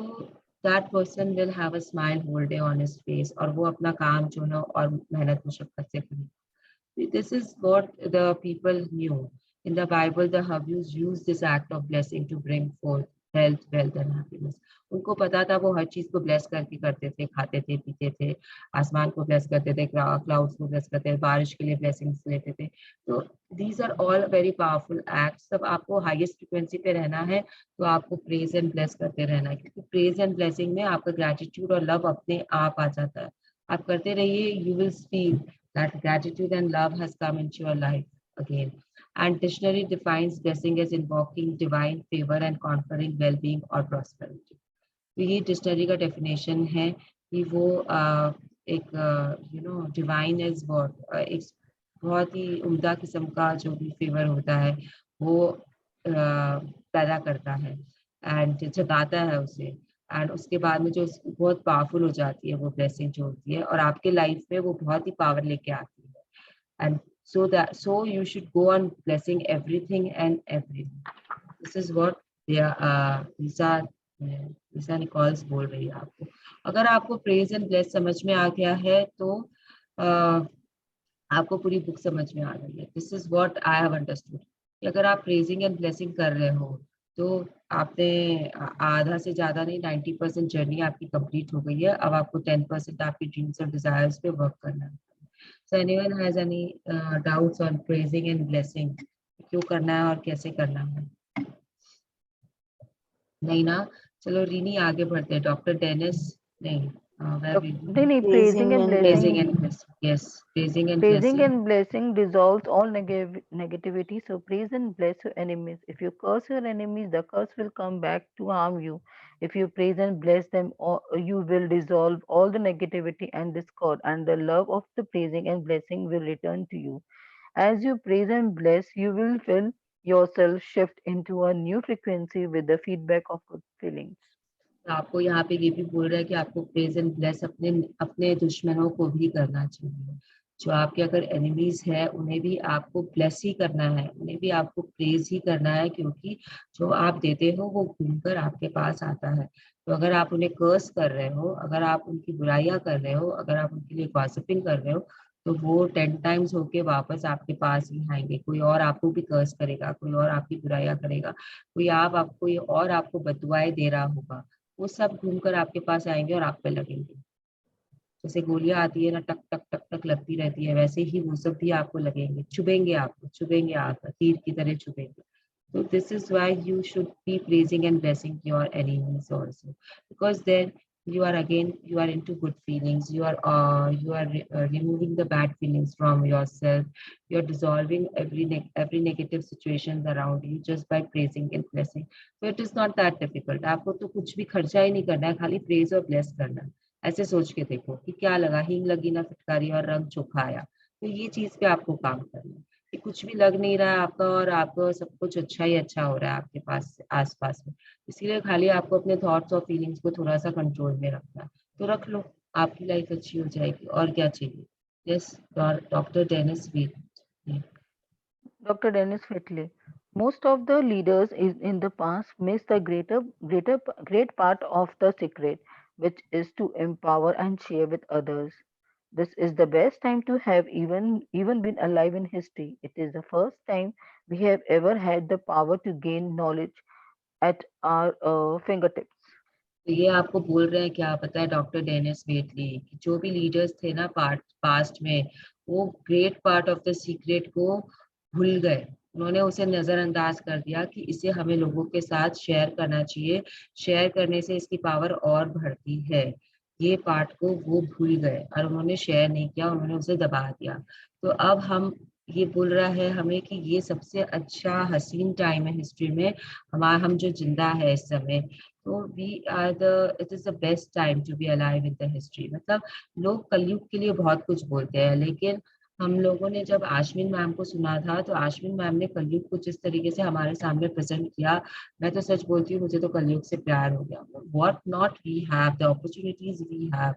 that person will have a smile whole day on his face, और वो अपना काम जो है और मेहनत मुशक्कत से करेगा. This is what the people knew. In the Bible, the Havyus used this act of blessing to bring forth health, wealth and happiness. उनको पता था, वो हर चीज को ब्लेस करके करते थे, खाते थे, पीते थे, आसमान को ब्लेस करते थे, क्लाउड्स को ब्लेस करते थे, बारिश के लिए ब्लेसिंग्स लेते थे. तो these are all very powerful acts. सब आपको हाईएस्ट फ्रिक्वेंसी पे रहना है, तो आपको प्रेज एंड ब्लेस करते रहना है, क्योंकि प्रेज एंड ब्लेसिंग में आपका ग्रेटिट्यूड और लव अपने आप आ जाता है. आप करते रहिए, you will feel that gratitude and love has come into your life again. And dictionary defines blessing as invoking divine favor and conferring well-being or prosperity. तो ये डिक्शनरी का डेफिनेशन है कि वो एक डिवाइन इज व्हाट, एक बहुत ही उम्दा किस्म का जो भी फेवर होता है वो पैदा करता है एंड जगाता है उसे, एंड उसके बाद में जो बहुत पावरफुल हो जाती है वो ब्लेसिंग जो होती है, और आपके लाइफ में वो बहुत ही पावर लेके आती है. And so you should go on blessing everything and everyone. This is what Lisa Nichols बोल रही है आपको. अगर आपको प्रेज एंड ब्लेस समझ में आ गया है तो आपको पूरी बुक समझ में आ रही है. This is what I have understood. अगर आप प्रेजिंग एंड ब्लेसिंग कर रहे हो तो आपने आधा से ज्यादा नहीं 90% जर्नी आपकी कंप्लीट हो गई है। अब आपको 10% आपकी ड्रीम्स और डिजायर्स पे वर्क करना है। So anyone has any doubts on praising and blessing, क्यों करना है और कैसे करना है? नहीं ना? चलो रीनी आगे बढ़ते हैं। डॉक्टर डेनिस, नहीं, where we नहीं नहीं, praising praising and and praising blessing. Blessing. and blessing, yes, praising and Praising blessing. and blessing dissolves all negativity. So praise and bless your enemies. If you curse your enemies, the curse will come back to harm you. If you praise and bless them, you will dissolve all the negativity and discord, and the love of the praising and blessing will return to you. As you praise and bless, you will feel yourself shift into a new frequency with the feedback of good feelings. तो आपको यहाँ पे ये भी बोल रहा है कि आपको प्रेज एंड ब्लेस अपने अपने दुश्मनों को भी करना चाहिए। जो आपके अगर एनिमीज है उन्हें भी आपको ब्लेस ही करना है, उन्हें भी आपको प्रेज ही करना है, क्योंकि जो आप देते हो वो घूमकर आपके पास आता है। तो अगर आप उन्हें कर्स कर रहे हो, अगर आप उनकी बुराइयां कर रहे हो, अगर आप उनके लिए गॉसिपिंग कर रहे हो, तो वो 10 टाइम्स होके वापस आपके पास ही आएंगे। कोई और आपको भी कर्स करेगा, कोई और आपकी बुराइयां करेगा, कोई और आपको बदुआएं दे रहा होगा, वो सब घूमकर आपके पास आएंगे और आप पे लगेंगे। जैसे गोलियां आती है ना, टक टक टक टक लगती रहती है, वैसे ही वो सब भी आपको लगेंगे, चुभेंगे आपको, चुभेंगे आप तीर की तरह चुभेंगे। So this is why you should be praising and blessing your enemies also, because then you are into good feelings. You are removing the bad feelings from yourself. You are dissolving every negative situations around you just by praising and blessing. So it is not that difficult. आपको तो कुछ भी खर्चा ही नहीं करना है, खाली praise और bless करना है। ऐसे सोच के देखो कि क्या लगा, हींग लगी ना फिटकारी और रंग चोखा आया। तो ये चीज पे आपको काम करना है कि कुछ भी लग नहीं रहा है आपका, और आपको सब कुछ अच्छा ही अच्छा हो रहा है आपके पास आसपास में। इसीलिए खाली आपको अपने थॉट्स और फीलिंग्स को थोड़ा सा कंट्रोल में रखना है। तो रख लो, आपकी लाइफ अच्छी हो जाएगी, और क्या चाहिए। Yes, doctor Dennis Whitley. Dr. Dennis Whitley. Most of the leaders in the past missed the great part of the secret, which is to empower and share with others. This is the best time to have even been alive in history. It is the first time we have ever had the power to gain knowledge at our fingertips. तो ये आपको बोल रहे हैं क्या पता है doctor Dennis वेटली, कि जो भी लीडर्स थे ना पास्ट में, वो great part of the secret को भूल गए। उन्होंने उसे नजरअंदाज कर दिया कि इसे हमें लोगों के साथ शेयर करना चाहिए, शेयर करने से इसकी पावर और बढ़ती है। ये पार्ट को वो भूल गए और उन्होंने शेयर नहीं किया, उन्होंने उसे दबा दिया। तो अब हम, ये बोल रहा है हमें कि ये सबसे अच्छा हसीन टाइम है हिस्ट्री में। हम जो जिंदा है इस समय, तो it is the best time to be alive in the history. मतलब लोग कलयुग के लिए बहुत कुछ बोलते हैं, लेकिन हम लोगों ने जब आश्विन मैम को सुना था, तो आश्विन मैम ने कलयुग को जिस तरीके से हमारे सामने प्रेजेंट किया, मैं तो सच बोलती हूँ, मुझे तो कलयुग से प्यार हो गया। What not we have, the opportunities we have.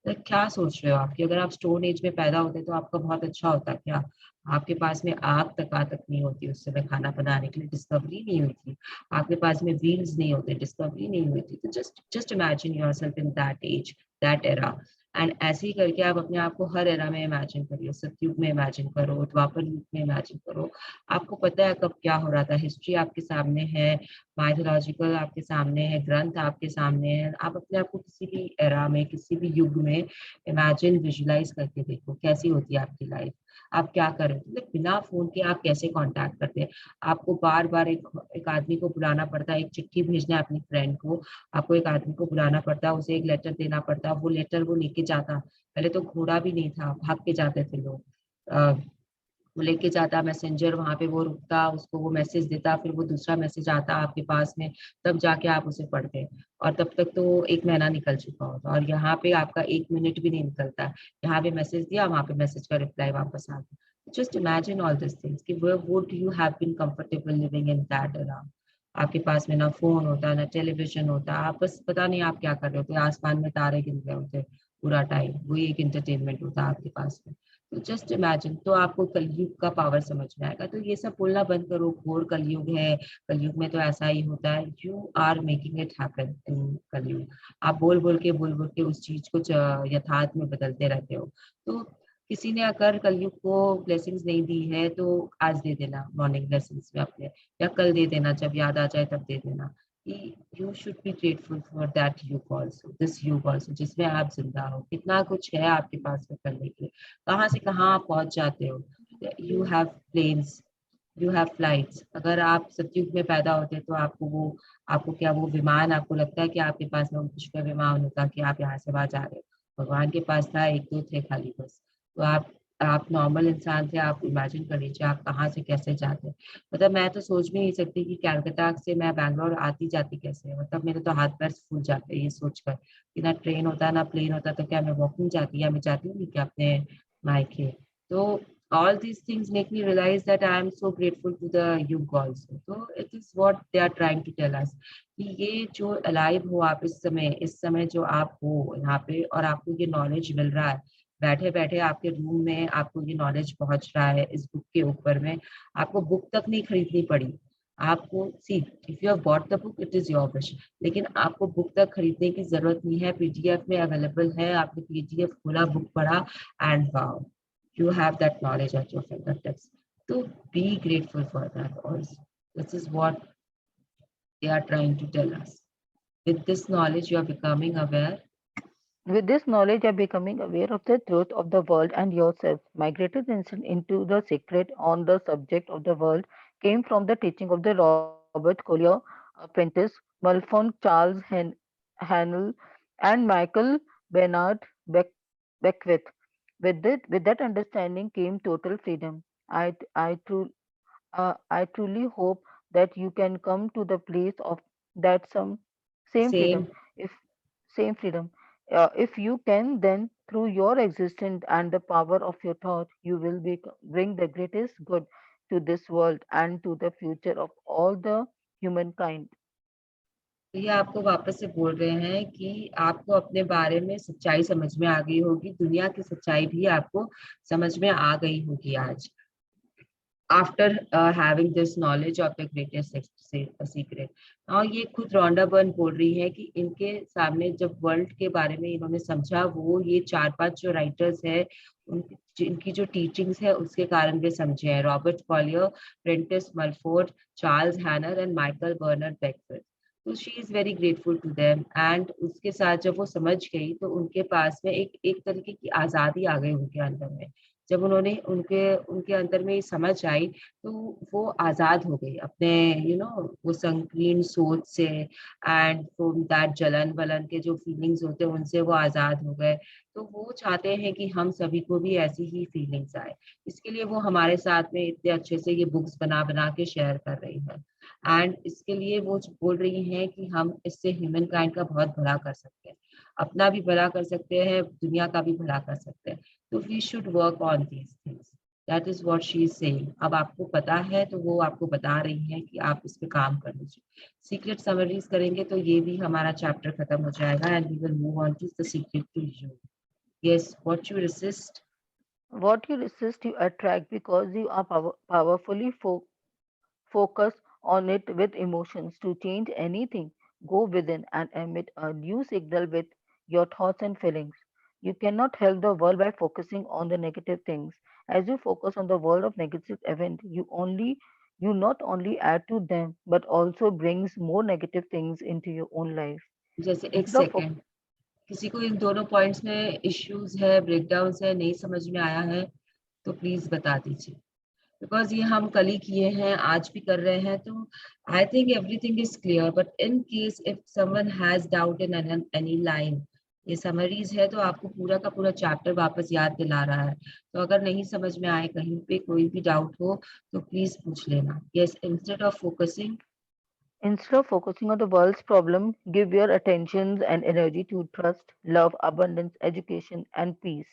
क्या सोच रहे हो आप कि अगर आप स्टोन एज में पैदा होते तो आपका बहुत अच्छा होता क्या? आपके पास में आग तक नहीं होती उस समय, खाना बनाने के लिए डिस्कवरी नहीं हुई थी। आपके पास में व्हील्स नहीं होते, डिस्कवरी नहीं हुई थी। तो just imagine yourself in that age, that era. And ऐसे ही करके आप अपने आप को हर एरा में इमेजिन करिए। सतयुग में इमेजिन करो, द्वापर युग में इमेजिन करो। आपको पता है कब क्या हो रहा था, हिस्ट्री आपके सामने है, माइथोलॉजिकल आपके सामने है, ग्रंथ आपके सामने है। आप अपने आप को किसी भी एरा में, किसी भी युग में इमेजिन, विजुलाइज करके देखो कैसी होती है आपकी लाइफ। आप क्या करें, मतलब बिना फोन के आप कैसे कांटेक्ट करते हैं? आपको बार बार एक आदमी को बुलाना पड़ता है, एक चिट्ठी भेजना है अपनी फ्रेंड को, आपको एक आदमी को बुलाना पड़ता है, उसे एक लेटर देना पड़ता है, वो लेटर वो लेके जाता। पहले तो घोड़ा भी नहीं था, भाग के जाते थे लोग। वो लेके जाता मैसेंजर, वहां पे वो रुकता, उसको वो मैसेज देता, फिर वो दूसरा मैसेज आता आपके पास में, तब जाके आप उसे पढ़ते। और तब तक तो 1 महीना निकल चुका होता, और यहाँ पे आपका 1 मिनट भी नहीं निकलता है। यहाँ पे मैसेज दिया, वहां पे मैसेज का रिप्लाई वापस आ गया। Just imagine all this things कि would you have been comfortable living in that era. आपके पास में ना फोन होता, ना टेलीविजन होता, आप बस पता नहीं आप क्या कर रहे होते, आसमान में तारे गिन रहे होते पूरा टाइम, वही एक इंटरटेनमेंट होता आपके पास में। तो जस्ट इमेजिन, तो आपको कलयुग का पावर समझ में आएगा। तो ये सब बोलना बंद करो, घोर कलयुग है, कलयुग में तो ऐसा ही होता है। You are making it happen in Kalyug. आप बोल बोल के उस चीज को यथार्थ में बदलते रहते हो। तो किसी ने अगर कलयुग को ब्लेसिंग्स नहीं दी है तो आज दे देना मॉर्निंग ब्लेसिंग्स में अपने, या कल दे देना, जब याद आ जाए तब दे देना। कि you should be grateful for that युग ऑल्सो, दिस युग ऑल्सो, जिसमें आप जिंदा हो। कितना कुछ है आपके पास में करने के लिए, कहाँ से कहाँ आप पहुंच जाते हो। You have planes, you have flights. अगर आप सतयुग में पैदा होते तो आपको वो, आपको क्या वो विमान, आपको लगता है कि आपके पास में कुछ का विमान होता कि आप यहाँ से वहां जा रहे हो। भगवान के पास था, एक दो थे खाली बस। तो आप नॉर्मल इंसान थे, आप इमेजिन कर लीजिए आप कहाँ से कैसे जाते। मतलब मैं तो सोच भी नहीं सकती कि कैलकाटा से मैं बैंगलोर आती जाती कैसे, मतलब मेरे तो हाथ पैर फूल जाते हैं ये सोचकर कि ना ट्रेन होता ना प्लेन होता, तो क्या मैं वॉकिंग जाती, या मैं जाती हूँ क्या अपने मायके। तो all these things make me realize that I am so grateful to the youth also. So it is what they are trying to tell us कि ये जो अलाइव हो आप इस समय जो आप हो यहाँ पे, और आपको ये नॉलेज मिल रहा है बैठे बैठे आपके रूम में, आपको ये नॉलेज पहुंच रहा है इस बुक के ऊपर में। आपको बुक तक नहीं खरीदनी पड़ी। आपको see, if you have bought the book it is your wish, लेकिन आपको बुक तक खरीदने की जरूरत नहीं है, पीडीएफ में अवेलेबल है। आपने पीडीएफ खोला, बुक पढ़ा, and wow, you have that knowledge at your fingertips. So be grateful for that also. This is what they are trying to tell us. With this knowledge, you are becoming aware. With this knowledge, you are becoming aware of the truth of the world and yourself. My greatest insight into the secret on the subject of the world came from the teaching of the Robert Collier, Apprentice, Malcolm Charles Hannell, and Michael Bernard Beckwith. With that understanding came total freedom. I, I, tru- I truly hope that you can come to the place of that some same freedom. Same. If same freedom, if you can, then through your existence and the power of your thought, you will bring the greatest good to this world and to the future of all the humankind. तो ये आपको वापस से बोल रहे हैं कि आपको अपने बारे में सच्चाई समझ में आ गई होगी, दुनिया की सच्चाई भी आपको समझ में आ गई होगी आज, after having this knowledge of the greatest secret. और ये खुद रोंडा बर्न बोल रही है कि इनके सामने जब वर्ल्ड के बारे में इन्होंने समझा, वो ये 4-5 जो राइटर्स है इनकी जो टीचिंग्स है उसके कारण वे समझे हैं, Robert Collier, Prentice Mulford, Charles Haanel and Michael Bernard Beckford. तो she is very grateful to them, and उसके साथ जब वो समझ गई तो उनके पास में एक एक तरीके की आजादी आ गई उनके अंदर में। जब उन्होंने उनके उनके अंदर में ये समझ आई तो वो आजाद हो गई अपने वो संकीर्ण सोच से, एंड फ्रॉम दैट जलन वलन के जो फीलिंग्स होते हैं उनसे वो आजाद हो गए। तो वो चाहते हैं कि हम सभी को भी ऐसी ही फीलिंग्स आए। इसके लिए वो हमारे साथ में इतने अच्छे से ये बुक्स बना बना के शेयर कर रही है, एंड इसके लिए वो बोल रही हैं कि हम इससे ह्यूमन काइंड का बहुत भला कर सकते हैं, अपना भी भला कर सकते हैं, दुनिया का भी भला कर सकते हैं। तो we should work on these things, that is what she is saying. अब आपको पता है तो वो आपको बता रही हैं कि आप इस पे काम कर लीजिए। सीक्रेट समरीज करेंगे तो ये भी हमारा चैप्टर खत्म हो जाएगा, and we will move on to the secret to you. Yes, what you resist. What you resist, you attract because you are powerfully focus on it with emotions. To change anything, go within and emit a new signal with your thoughts and feelings. You cannot help the world by focusing on the negative things. As you focus on the world of negative event, you not only add to them but also brings more negative things into your own life. जैसे एक Instead of second, किसी को इन दोनों points में issues है, breakdown है, नहीं समझ में आया है तो प्लीज बता दीजिए, बिकॉज ये हम कल ही किए हैं, आज भी कर रहे हैं। तो I think everything is clear, but in case if someone has doubt in any line, ये समरीज है तो आपको पूरा का पूरा चैप्टर वापस याद दिला रहा है। तो अगर नहीं समझ में आए, कहीं पे कोई भी डाउट हो तो प्लीज पूछ लेना। Yes, Instead of focusing on the world's problem, give your attentions and energy to trust, love, abundance, education, and peace.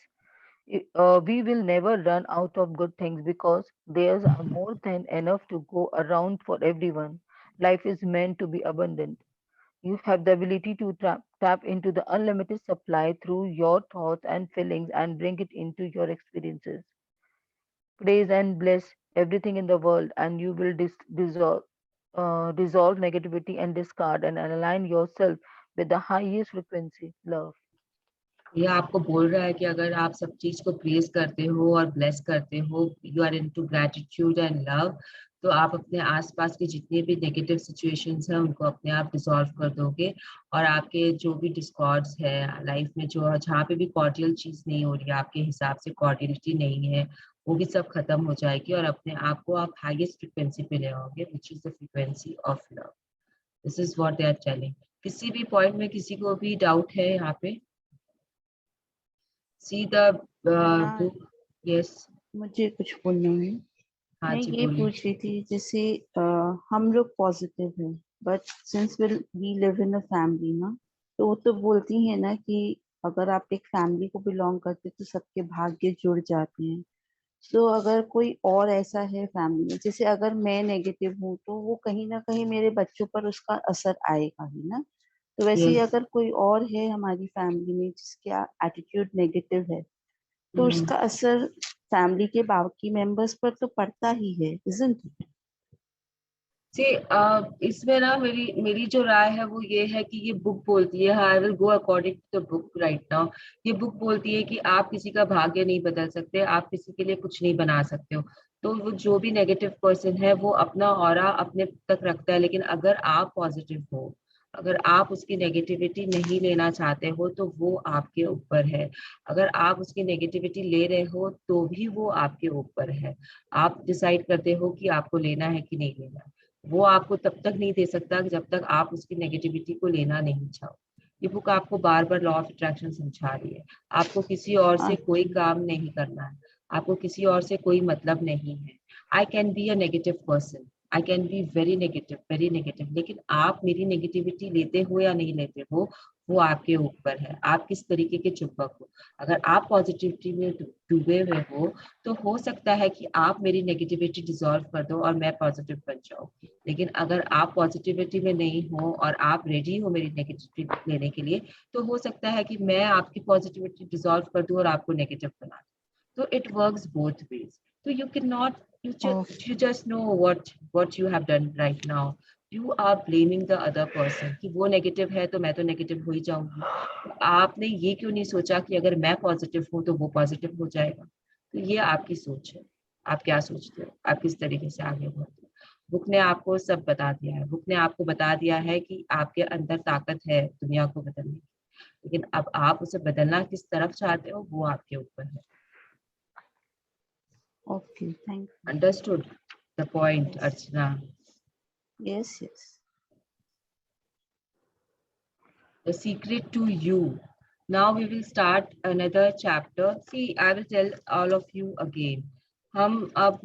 We will never run out of good things because there's more than enough to go around for everyone. Life is meant to be abundant. You have the ability to tap into the unlimited supply through your thoughts and feelings and bring it into your experiences. Praise and bless everything in the world, and you will dissolve negativity and discard and align yourself with the highest frequency, love. ये आपको बोल रहा है कि अगर आप सब चीज को प्रेज करते हो और ब्लेस करते हो, you are into gratitude and love, तो आप अपने आसपास के जितने भी नेगेटिव सिचुएशंस हैं उनको अपने आप डिसॉल्व कर दोगे, और आपके जो भी डिस्कॉर्ड्स है लाइफ में, जो जहाँ पे भी कॉर्डियल चीज नहीं हो रही है, आपके हिसाब से कॉर्डियलिटी नहीं है, वो भी सब खत्म हो जाएगी और अपने आप को आप हाईएस्ट फ्रिक्वेंसी पे ले आओगे, which is the frequency of love. This is what they are telling. किसी भी पॉइंट में किसी को भी डाउट है यहाँ पे? See the हाँ, book. Yes. मुझे कुछ बोलना है। हाँ मैं जी ये बोलिए। पूछ रही थी, जैसे हम लोग पॉजिटिव हैं, but since we live in a family ना, तो वो तो बोलती है ना कि अगर आप एक फैमिली को बिलोंग करते तो सबके भाग्य जुड़ जाते हैं। तो अगर कोई और ऐसा है फैमिली में, जैसे अगर मैं नेगेटिव हूँ तो वो कहीं ना कहीं मेरे बच्चों पर उसका असर आएगा ही ना। तो वैसे ही Yes. अगर कोई और है हमारी फैमिली में जिसका एटीट्यूड नेगेटिव है, तो हम्म। उसका असर फैमिली के बाकी मेंबर्स पर तो पड़ता ही है, इजंट इट? See, इसमें ना मेरी मेरी जो राय है वो ये है कि ये बुक बोलती है, I will go according to the book right now. ये बुक बोलती है कि आप किसी का भाग्य नहीं बदल सकते, आप किसी के लिए कुछ नहीं बना सकते हो। तो वो जो भी नेगेटिव पर्सन है वो अपना ऑरा अपने तक रखता है, लेकिन अगर आप पॉजिटिव हो, अगर आप उसकी नेगेटिविटी नहीं लेना चाहते हो तो वो आपके ऊपर है। अगर आप उसकी नेगेटिविटी ले रहे हो तो भी वो आपके ऊपर है। आप डिसाइड करते हो कि आपको लेना है कि नहीं लेना है। वो आपको तब तक नहीं दे सकता कि जब तक आप उसकी नेगेटिविटी को लेना नहीं चाहो। ये बुक आपको बार बार लॉ ऑफ अट्रैक्शन समझा रही है। आपको किसी और से कोई काम नहीं करना है, आपको किसी और से कोई मतलब नहीं है। I can be a negative person, I can be very negative, लेकिन आप मेरी नेगेटिविटी लेते हो या नहीं लेते हो वो आपके ऊपर है। आप किस तरीके के चुंबक हो। अगर आप पॉजिटिविटी में डूबे हुए हो तो हो सकता है कि आप मेरी नेगेटिविटी डिसॉल्व कर दो और मैं पॉजिटिव बन जाऊं। लेकिन अगर आप पॉजिटिविटी में नहीं हो और आप रेडी हो मेरी नेगेटिविटी लेने के लिए, तो हो सकता है कि मैं आपकी पॉजिटिविटी डिसॉल्व कर दूं और आपको नेगेटिव बना दूं। तो इट वर्क्स बोथ वेज। तो you can not, you just know what you have done right now. You are blaming the other person कि वो नेगेटिव है तो मैं तो नेगेटिव हो ही जाऊंगी। तो आपने ये क्यों नहीं सोचा कि अगर मैं पॉजिटिव हूँ तो वो पॉजिटिव हो जाएगा। तो ये आपकी सोच है। आप क्या सोचते हो, आप किस तरीके से आगे बढ़ते हो। बुक ने आपको सब बता दिया है। बुक ने आपको बता दिया है कि आपके अंदर ताकत है दुनिया को बदलने की, लेकिन अब आप उसे बदलना किस तरफ चाहते हो वो आपके ऊपर है। Okay, thank understood the point you. Archana? Yes yes. The secret to you. Now we will start another chapter. See, I will tell all of you again. हम अब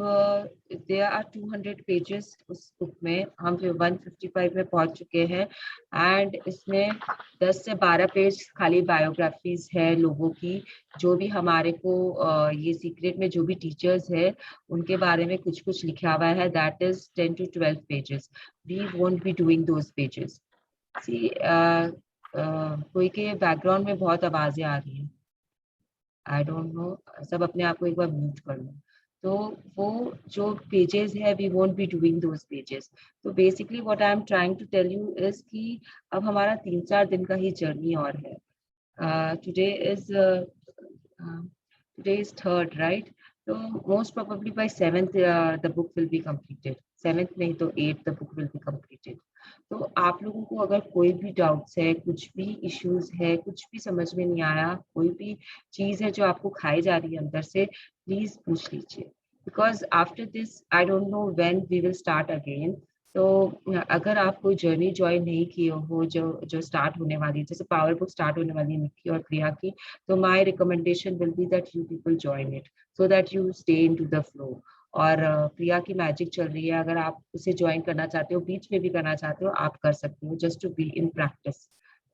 there are 200 pages उस बुक में, हम 155 में पहुंच चुके हैं। And इसमें 10 से 12 पेज खाली बायोग्राफीज है लोगों की, जो भी हमारे को ये सीक्रेट में जो भी टीचर्स है उनके बारे में कुछ कुछ लिखा हुआ है। That is 10 to 12 pages. We won't be doing those pages. See, कोई के बैकग्राउंड में बहुत आवाजें आ रही हैं। आई डोंट नो, सब अपने आप को एक बार म्यूट कर लो। तो वो जो पेजेस है, we won't be doing those pages. तो basically what I am trying to tell you is कि अब हमारा 3-4 दिन का ही जर्नी और है। Today is today is 3rd, right? So most probably by 7th the book will be completed. 7th नहीं तो 8th the book will be completed. तो आप लोगों को अगर कोई भी डाउट्स है, कुछ भी इश्यूज है, कुछ भी समझ में नहीं आया, कोई भी चीज है जो आपको खाई जा रही है अंदर से, प्लीज पूछ लीजिए। Because after this I don't know when we will start again. तो अगर आप कोई जर्नी ज्वाइन नहीं किए हो जो जो स्टार्ट होने वाली है, जैसे पावर बुक स्टार्ट होने वाली है निक्की और प्रिया की, so my recommendation will be that you people join it so that you stay into the flow. और प्रिया की मैजिक चल रही है, अगर आप उसे ज्वाइन करना चाहते हो, बीच में भी करना चाहते हो, आप कर सकते हो, just to be in practice.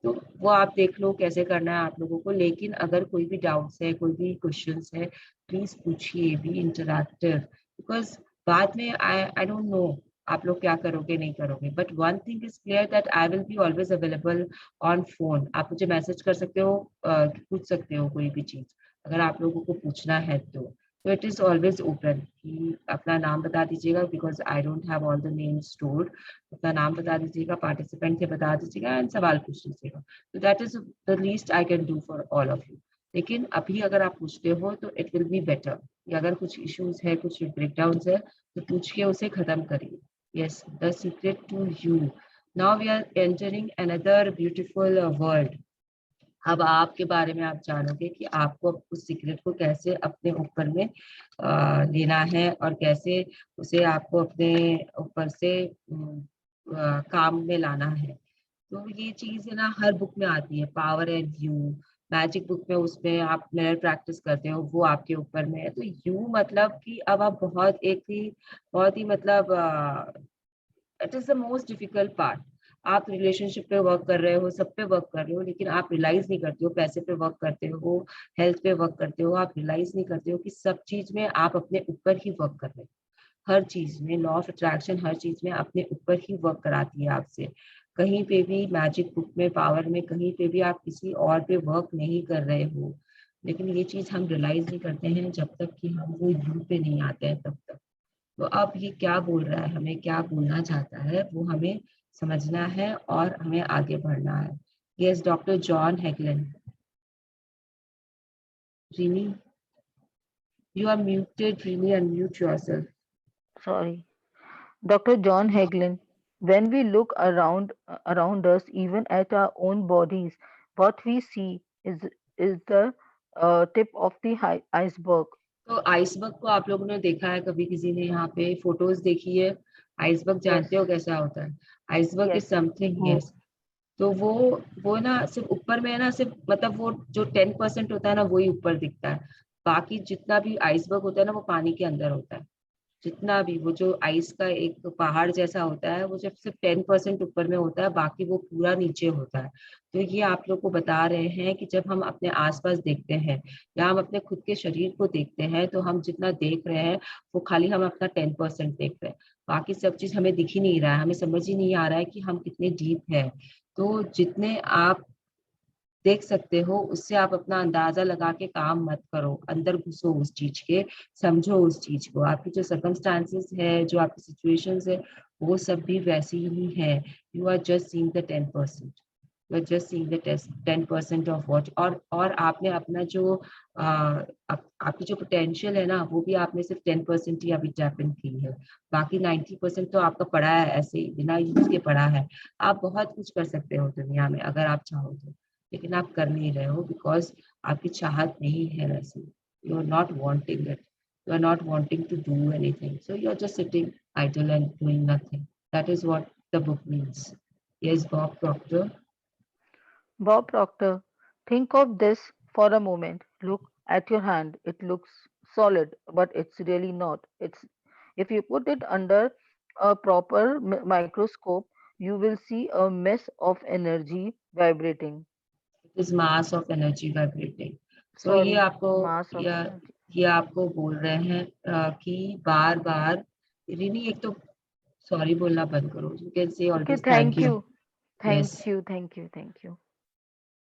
तो वो आप देख लो कैसे करना है आप लोगों को। लेकिन अगर कोई भी डाउट्स है, कोई भी क्वेश्चंस है, प्लीज पूछिए, बी इंटरैक्टिव। बिकॉज बाद में आई डोंट नो आप लोग क्या करोगे नहीं करोगे, but one thing is clear that I will be always available on phone. आप मुझे मैसेज कर सकते हो, पूछ सकते हो कोई भी चीज अगर आप लोगों को पूछना है तो। तो इट इज ऑलवेज ओपन कि अपना नाम बता दीजिएगा, because I don't have all the name stored. अपना नाम बता दीजिएगा, पार्टिसिपेंट थे बता दीजिएगा, एंड सवाल पूछ लीजिएगा। तो that is the least I can do for all of you. लेकिन अभी अगर आप पूछते हो तो इट विल बी बेटर कि अगर कुछ इश्यूज है, कुछ ब्रेकडाउन है, तो पूछ के उसे खत्म करिए। Yes, the secret to you. Now we are entering another beautiful world. अब आपके बारे में आप जानोगे कि आपको उस सीक्रेट को कैसे अपने ऊपर में लेना है, और कैसे उसे आपको अपने ऊपर से काम में लाना है। तो ये चीज है ना, हर बुक में आती है। Power and you, magic book में, उसमें आप मिरर प्रैक्टिस करते हो, वो आपके ऊपर में है। तो यू मतलब कि अब आप बहुत ही मतलब it is the most difficult part. आप रिलेशनशिप पे वर्क कर रहे हो, सब पे वर्क कर रहे हो, लेकिन आप रियलाइज नहीं करते हो। पैसे पे वर्क करते हो, हेल्थ पे वर्क करते हो, आप रियलाइज नहीं करते हो कि सब चीज में आप अपने ऊपर ही वर्क कर रहे हो। हर चीज में लॉ ऑफ अट्रैक्शन हर चीज में अपने ऊपर ही वर्क कराती है आपसे। कहीं पे भी मैजिक बुक में, पावर में, कहीं पे भी आप किसी और पे वर्क नहीं कर रहे हो। लेकिन ये चीज हम रियलाइज नहीं करते हैं जब तक कि हम वो यू पे नहीं आते हैं, तब तक। तो अब ये क्या बोल रहा है, हमें क्या बोलना चाहता है, वो हमें समझना है और हमें आगे बढ़ना है। Yes, doctor John Hagelin. Renee, you are muted. Rini, unmute yourself. Sorry. Dr. John Hagelin, when we look around us, even at our own bodies, what we see is the tip of the iceberg. तो iceberg को आप लोगों ने देखा है कभी? किसी ने यहाँ पे फोटोज देखी है? आइसबर्ग Yes, जानते हो कैसा होता है? Iceberg is yes, something, yes. तो वो ना सिर्फ ऊपर में है ना, सिर्फ मतलब वो जो 10% होता है ना, वही ऊपर दिखता है। बाकी जितना भी आइसबर्ग होता है ना, वो पानी के अंदर होता है। जितना भी वो जो आइस का एक पहाड़ जैसा होता है, वो जब सिर्फ 10% ऊपर में होता है, बाकी वो पूरा नीचे होता है। तो ये आप लोग को बता रहे हैं कि जब हम अपने आसपास देखते हैं, या हम अपने खुद के शरीर को देखते हैं, तो हम जितना देख रहे हैं, वो खाली हम अपना 10% देख रहे हैं। बाकी सब चीज हमें दिख ही नहीं रहा है, हमें समझ ही नहीं आ रहा है कि हम कितने डीप है। तो जितने आप देख सकते हो, उससे आप अपना अंदाजा लगा के काम मत करो, अंदर घुसो उस चीज के, समझो उस चीज को। आपकी जो सर्कमस्टांसेस है, जो आपकी सिचुएशंस है, वो सब भी वैसी ही है। You are just seeing the 10%। You are just seeing the 10% of what. और आपने अपना जो आपकी जो पोटेंशियल है ना, वो भी आपने सिर्फ 10% ही अभी टैप इन की है। बाकी 90% तो आपका पड़ा है, ऐसे ही बिना यूज के पड़ा है। आप बहुत कुछ कर सकते हो दुनिया में अगर आप चाहो तो, लेकिन आप कर नहीं रहे हो, बिकॉज आपकी चाहत नहीं है वैसी। You are not wanting it, you are not wanting to do anything, so you are just sitting idle and doing nothing. That is what the book means. Yes, Bob Proctor. Bob Proctor, think of this for a moment. Look at your hand. It looks solid, but it's really not. It's if you put it under a proper microscope, you will see a mess of energy vibrating. It is mass of energy vibrating. So ये Sorry, आपको, mass of या energy. ये आपको बोल रहे हैं कि बार बार, रिनी एक तो सॉरी बोलना बंद करो। You can say Okay, always thank thank you. you. Yes, Thank you, thank you, thank you.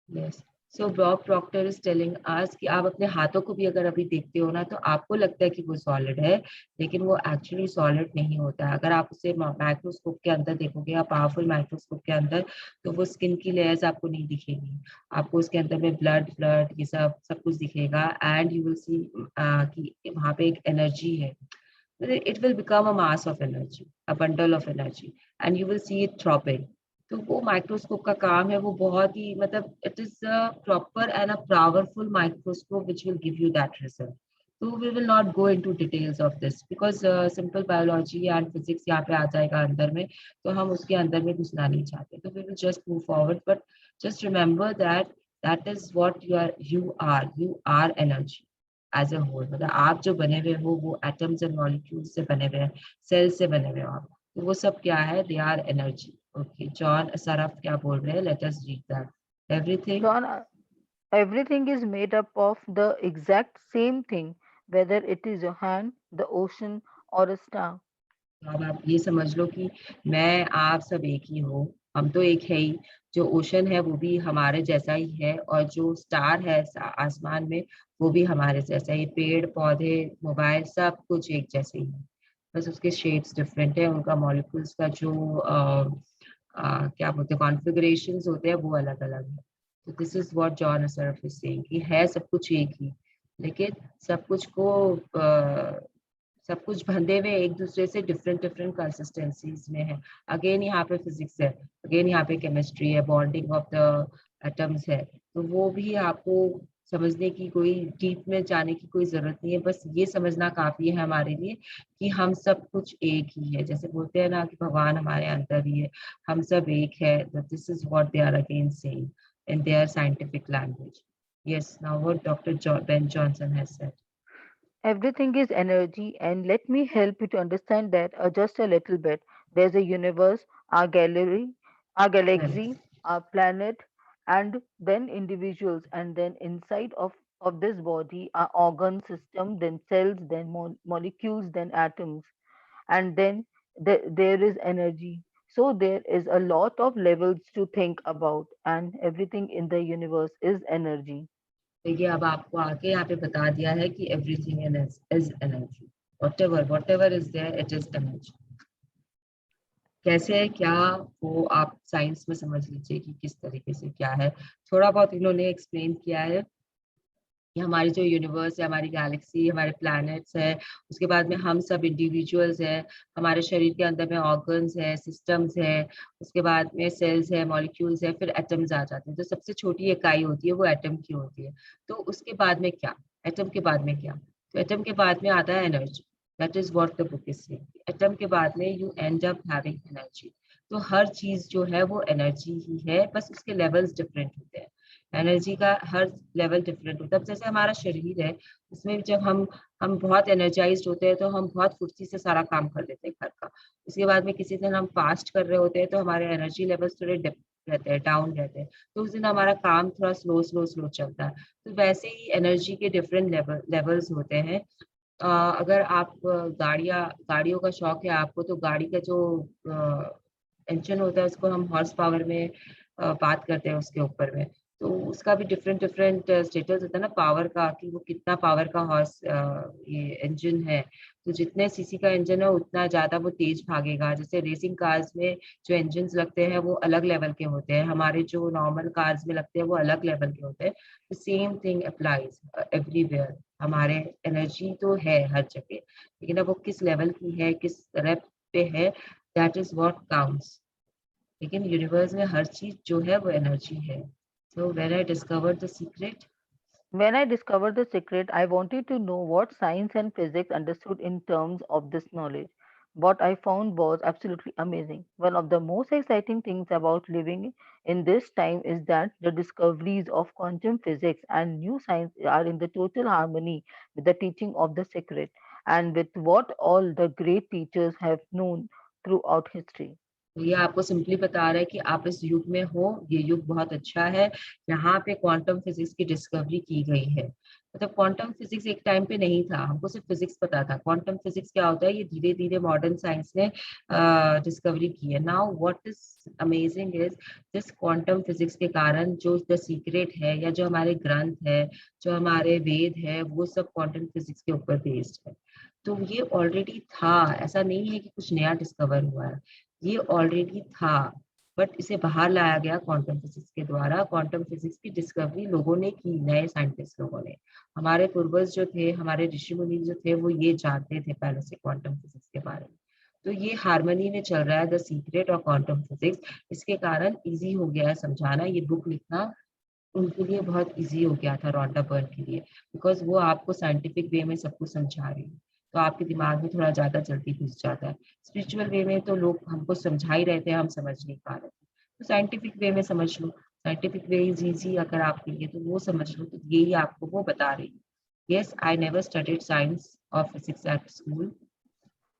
Yes. So Bob Procter is telling us कि आप अपने हाथों को भी अगर अभी देखते हो ना, तो आपको लगता है कि वो सॉलिड है, लेकिन वो एक्चुअली सॉलिड नहीं होता है। अगर आप उसे माइक्रोस्कोप के अंदर देखोगे, या पावरफुल माइक्रोस्कोप के अंदर, तो वो स्किन की लेयर्स आपको नहीं दिखेगी। आपको उसके अंदर में ब्लड ब्लड ये सब सब कुछ दिखेगा, एंड यू विल सी कि वहाँ पे एक एनर्जी है। It will become a mass of energy, a bundle of energy, and you will see it throbbing. तो वो माइक्रोस्कोप का काम है, वो बहुत ही मतलब it is a proper and a powerful microscope which will give you that result. तो we will not go into details of this, because simple biology and physics यहाँ पे आ जाएगा अंदर में, तो हम उसके अंदर में घुसना नहीं चाहते। तो we will just move forward, but just remember that that is what you are energy as a whole. मतलब आप जो बने हुए हो, वो एटम्स एंड मॉलिक्यूल्स से बने हुए हैं, सेल से बने हुए हो आप। तो वो सब क्या है? They are energy. Okay, John Assaraf क्या बोल रहे हैं? Let us read that. Everything. John, everything is made up of the exact same thing, whether it is your hand, the ocean, or a star. अब आप ये समझ लो कि मैं आप सब एक ही हो। हम तो एक है ही, जो ओशन है वो भी हमारे जैसा ही है, और जो स्टार है आसमान में वो भी हमारे जैसा ही, पेड़ पौधे मोबाइल सब कुछ एक जैसे ही है, बस उसके शेड्स डिफरेंट है, उनका मॉलिक्यूल्स का जो क्या बोलते हैं कॉन्फ़िगरेशंस होते हैं वो अलग अलग है। तो this is what John Ashraf is saying कि है सब कुछ एक ही, लेकिन सब कुछ को सब कुछ बंधे हुए एक दूसरे से डिफरेंट डिफरेंट कंसिस्टेंसीज में है। अगेन यहाँ पे फिजिक्स है, अगेन यहाँ पे केमिस्ट्री है, बॉन्डिंग ऑफ द एटम्स है, तो वो भी आपको समझने की कोई डीप में जाने की कोई जरूरत नहीं है, बस ये समझना काफी है हमारे लिए कि हम सब कुछ एक ही है, जैसे बोलते हैं ना कि भगवान हमारे अंदर ही है, हम सब एक है। This is what they are again saying in their scientific language. Yes, now what doctor Ben Johnson has said. Everything is energy, and let me help you to understand that just a little bit. There's a universe, our gallery, our galaxy, our planet, and then individuals, and then inside of this body, our organ system, then cells, then molecules, then atoms, and then there is energy. So there is a lot of levels to think about, and everything in the universe is energy. देखिए अब आपको आके यहाँ पे बता दिया है कि everything is energy, whatever is there it is energy. कैसे है क्या, वो आप साइंस में समझ लीजिए कि किस तरीके से क्या है, थोड़ा बहुत इन्होंने एक्सप्लेन किया है कि हमारी जो यूनिवर्स है, हमारी गैलेक्सी, हमारे प्लैनेट्स है, उसके बाद में हम सब इंडिविजुअल्स है, हमारे शरीर के अंदर में ऑर्गन्स है, सिस्टम्स है, उसके बाद में सेल्स है, मॉलिक्यूल्स है, फिर एटम्स आ जाते हैं, तो सबसे छोटी इकाई होती है वो एटम की होती है। तो उसके बाद में क्या, एटम के बाद में क्या, तो एटम के बाद में आता है energy. That is what the book is saying. Atom के बाद में you and up having energy. तो हर चीज जो है वो एनर्जी ही है, बस उसके लेवल्स डिफरेंट होते हैं, एनर्जी का हर लेवल डिफरेंट होता है। अब जैसे हमारा शरीर है, उसमें जब हम बहुत एनर्जाइज्ड होते हैं तो हम बहुत फुर्ती से सारा काम कर लेते हैं घर का। उसके बाद में किसी दिन हम फास्ट कर रहे होते हैं तो हमारे एनर्जी लेवल्स थोड़े डिप रहते हैं, डाउन रहते हैं, तो उस दिन हमारा काम थोड़ा स्लो चलता है। तो वैसे ही एनर्जी के डिफरेंट लेवल्स होते हैं। अगर आप गाड़ियों का शौक है आपको, तो गाड़ी का जो इंजन होता है उसको हम हॉर्स पावर में बात करते हैं उसके ऊपर में, तो उसका भी डिफरेंट डिफरेंट स्टेटस होता है ना पावर का, कि वो कितना पावर का हॉर्स ये इंजन है। तो जितने सीसी का इंजन है उतना ज्यादा वो तेज भागेगा। जैसे रेसिंग कार्स में जो इंजन लगते हैं वो अलग लेवल के होते हैं, हमारे जो नॉर्मल कार्स में लगते हैं वो अलग लेवल के होते हैं। The same thing applies everywhere. हमारे एनर्जी तो है हर जगह, लेकिन अब वो किस लेवल की है, किस तरह पे है, दैट इज व्हाट काउंट्स। लेकिन यूनिवर्स में हर चीज जो है वो एनर्जी है। So when I discovered the secret, When I discovered the secret, I wanted to know what science and physics understood in terms of this knowledge. What I found was absolutely amazing. One of the most exciting things about living in this time is that the discoveries of quantum physics and new science are in the total harmony with the teaching of the secret and with what all the great teachers have known throughout history. तो ये आपको simply बता रहा है कि आप इस युग में हो, ये युग बहुत अच्छा है, यहाँ पे क्वांटम फिजिक्स की डिस्कवरी की गई है। मतलब क्वांटम फिजिक्स एक टाइम पे नहीं था, हमको सिर्फ फिजिक्स पता था। क्वांटम फिजिक्स क्या होता है ये धीरे धीरे मॉडर्न साइंस ने डिस्कवरी की है। Now what is amazing is this quantum physics के कारण जो द सीक्रेट है, या जो हमारे ग्रंथ है, जो हमारे वेद है, वो सब क्वांटम फिजिक्स के ऊपर बेस्ड है। तो ये ऑलरेडी था, ऐसा नहीं है कि कुछ नया डिस्कवर हुआ है, ये ऑलरेडी था, बट इसे बाहर लाया गया क्वांटम फिजिक्स के द्वारा। क्वांटम फिजिक्स की डिस्कवरी लोगों ने की, नए साइंटिस्ट लोगों ने। हमारे पूर्वज जो थे, हमारे ऋषि मुनि जो थे, वो ये जानते थे पहले से क्वांटम फिजिक्स के बारे में। तो ये हारमोनी में चल रहा है the secret of quantum physics. इसके कारण इजी हो गया है समझाना, ये बुक लिखना उनके लिए बहुत इजी हो गया था, रॉन्डा बर्न के लिए, बिकॉज वो आपको साइंटिफिक वे में सब कुछ समझा रही है, तो आपके दिमाग में थोड़ा ज्यादा जल्दी घुस जाता है। स्पिरिचुअल वे में तो लोग हमको समझा ही रहे थे, हम समझ नहीं पा रहे थे, तो साइंटिफिक वे में समझ लो। साइंटिफिक वे इज इजी अगर आपके लिए, तो वो समझ लो, तो यही आपको वो बता रही है। Yes, I never studied science और physics at school.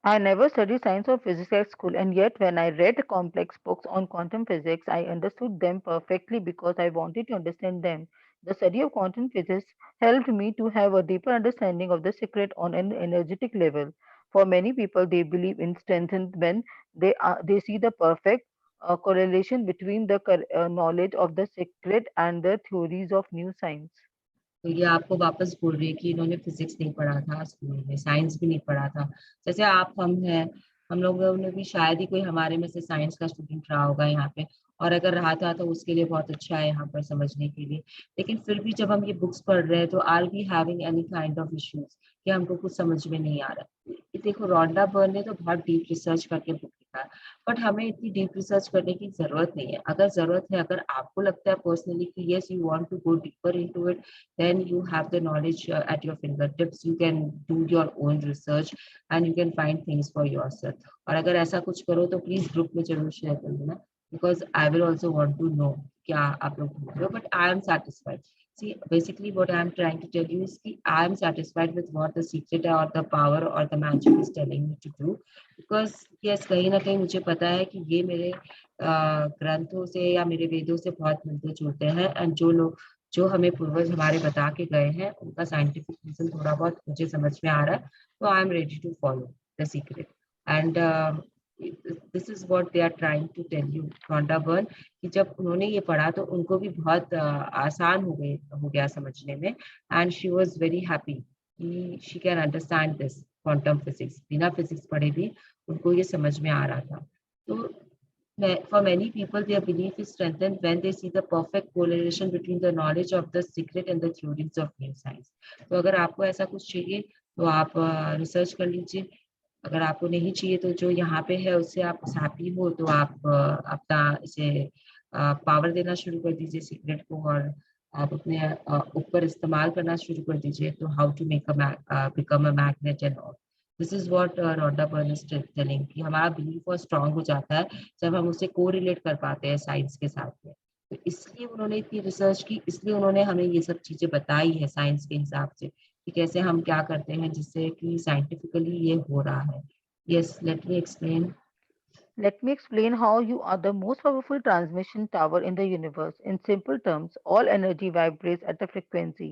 I never studied science or physics at school, and yet when I read complex books on quantum physics, I understood them perfectly because I wanted to understand them. The study of quantum physics helped me to have a deeper understanding of the secret on an energetic level. For many people, they believe in strength when they see the perfect. a correlation between the knowledge of the secret and the theories of new science. तो ये आपको वापस बोल रही है कि इन्होंने physics नहीं पढ़ा था स्कूल में, साइंस भी नहीं पढ़ा था। जैसे आप हम हैं, हम लोगों ने भी शायद ही कोई हमारे में से साइंस का स्टूडेंट रहा होगा यहाँ पे, और अगर रहा था तो उसके लिए बहुत अच्छा है यहाँ पर समझने के लिए। लेकिन फिर भी जब हम ये बुक्स पढ़ रहे हैं तो R be having any kind of issues कि हमको कुछ समझ में नहीं आ रहा। ये देखो, रोंडा बर्न ने तो बहुत डीप रिसर्च करके बुक लिखा है, बट हमें इतनी डीप रिसर्च करने की जरूरत नहीं है। अगर जरूरत है, अगर आपको लगता है पर्सनली कि yes you want to go deeper into it, then you have the knowledge at your fingertips. You can do your own research and you can find things for yourself. और अगर ऐसा कुछ करो तो प्लीज ग्रुप में जरूर share कर देना, because I will also want to know क्या आप लोग ढूंढ रहे हो, but I am satisfied. See, basically what I am trying to tell you is कि I am satisfied with what the secret or the power or the magic is telling me to do, because yes, कहीं ना कहीं मुझे पता है कि ये मेरे ग्रंथों से या मेरे वेदों से बहुत मिलते जुलते हैं, एंड जो हमें पूर्वज हमारे बता के गए हैं उनका साइंटिफिक रीजन थोड़ा बहुत मुझे समझ में आ रहा है, तो I am ready to follow the secret. And this is what they are trying to tell you, Rhonda Byrne, कि जब उन्होंने ये पढ़ा तो उनको भी बहुत आसान हो गया समझने में, and she was very happy कि she can understand this quantum physics. बिना फिजिक्स पढ़े भी उनको ये समझ में आ रहा था। तो for many people, their belief is strengthened when they see the perfect correlation between the knowledge of the secret and the theories of new science. तो अगर आपको ऐसा कुछ चाहिए तो आप रिसर्च कर लीजिए। अगर आपको नहीं चाहिए तो जो यहाँ पे है उससे आप हैप्पी हो तो आप अपना इसे पावर देना शुरू कर दीजिए सीक्रेट को, और आप अपने ऊपर इस्तेमाल करना शुरू कर दीजिए। तो how to make become a magnet and all, this is what Rhonda Byrne is telling, कि हमारा बिलीफ और स्ट्रांग हो जाता है जब हम उसे को रिलेट कर पाते हैं साइंस के साथ में। तो इसलिए उन्होंने इतनी रिसर्च की, इसलिए उन्होंने हमें ये सब चीजें बताई है साइंस के हिसाब से कि कैसे हम क्या करते हैं जिससे कि साइंटिफिकली ये हो रहा है। Yes, let me explain. Let me explain how you are the most powerful transmission tower in the universe. In simple terms, all energy vibrates at a frequency.